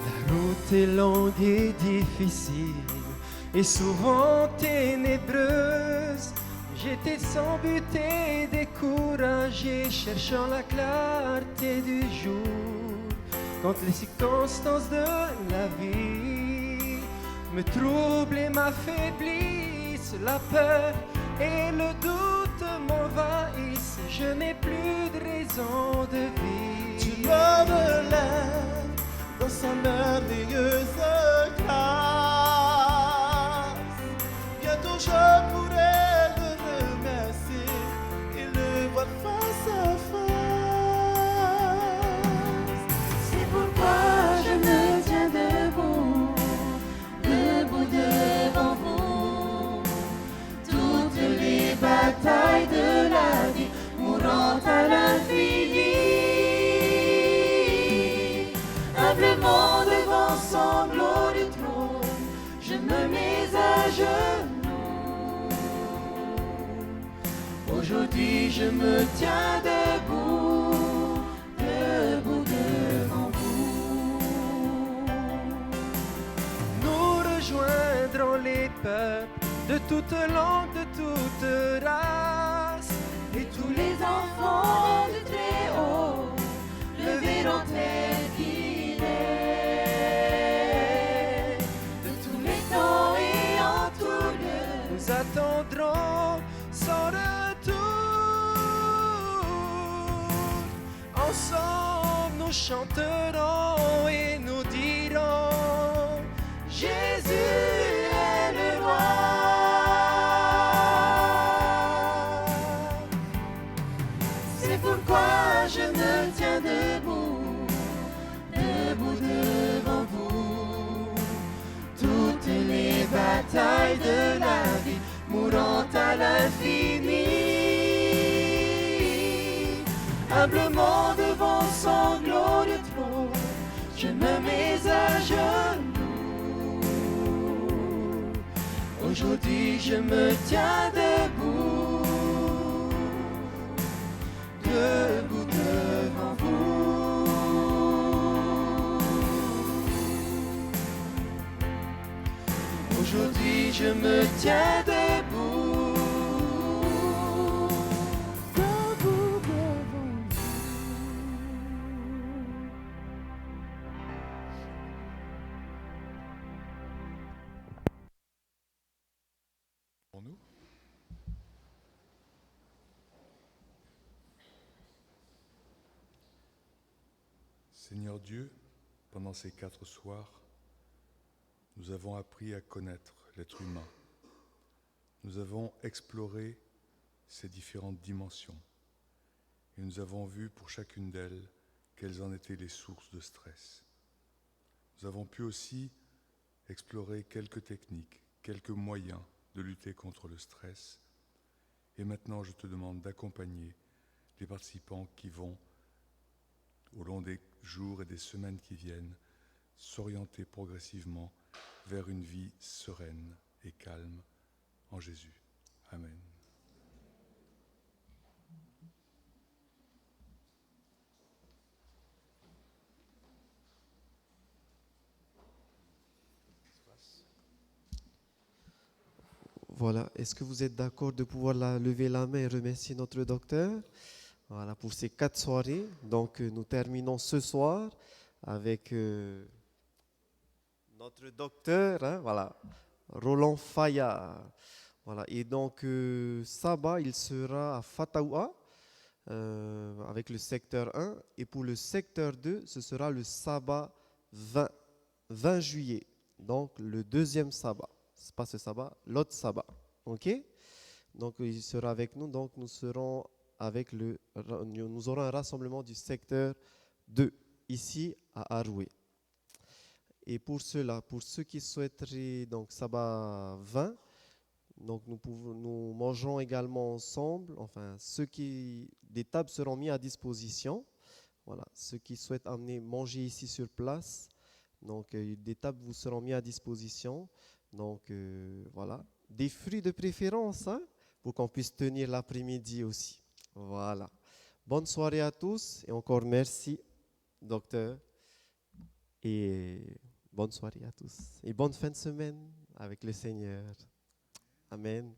La route est longue et difficile, et souvent ténébreuse. J'étais sans but et découragé, cherchant la clarté du jour, quand les circonstances de la vie me troublent et m'affaiblissent. La peur et le doute m'envahissent, je n'ai plus de raison de vivre. Tu me relèves dans sa merveilleuse grâce, bientôt je pourrai face à face. C'est pourquoi je me tiens debout, debout devant vous. Toutes les batailles de la vie mourant à l'infini, humblement devant son glorieux trône, je me mets à genoux. Aujourd'hui je me tiens debout, debout devant vous. Nous rejoindrons les peuples de toute langue, de toute race, et tous tous les enfants du Très-Haut, le verront tel qu'il est. De tous les temps et en tout lieu, nous attendrons son retour. Ensemble, nous chanterons et nous dirons Jésus est le roi. C'est pourquoi je me tiens debout, debout devant vous. Toutes les batailles de la vie mourant à l'infini, humblement devant son glorieux trône, je me mets à genoux. Aujourd'hui je me tiens debout, debout devant vous. Aujourd'hui je me tiens debout, debout devant vous. Pour nous. Seigneur Dieu, pendant ces 4 soirs, nous avons appris à connaître l'être humain. Nous avons exploré ses différentes dimensions et nous avons vu pour chacune d'elles quelles en étaient les sources de stress. Nous avons pu aussi explorer quelques techniques, quelques moyens de lutter contre le stress. Et maintenant, je te demande d'accompagner les participants qui vont, au long des jours et des semaines qui viennent, s'orienter progressivement vers une vie sereine et calme en Jésus. Amen. Voilà, est-ce que vous êtes d'accord de pouvoir lever la main et remercier notre docteur? Voilà, pour ces 4 soirées. Donc, nous terminons ce soir avec notre docteur, hein, voilà, Roland Fayard. Voilà, et donc, Sabah, il sera à Fataoua avec le secteur 1. Et pour le secteur 2, ce sera le Sabah 20 juillet. Donc, le deuxième Sabah. C'est pas ce sabbat, l'autre sabbat. Ok? Donc il sera avec nous. Donc nous aurons un rassemblement du secteur 2 ici à Aroué. Et pour ceux qui souhaiteraient donc sabbat 20, donc nous mangerons également ensemble. Enfin, des tables seront mises à disposition. Voilà, ceux qui souhaitent manger ici sur place, donc des tables vous seront mises à disposition. Donc voilà, des fruits de préférence, hein, pour qu'on puisse tenir l'après-midi aussi. Voilà. Bonne soirée à tous et encore merci, docteur. Et bonne soirée à tous. Et bonne fin de semaine avec le Seigneur. Amen.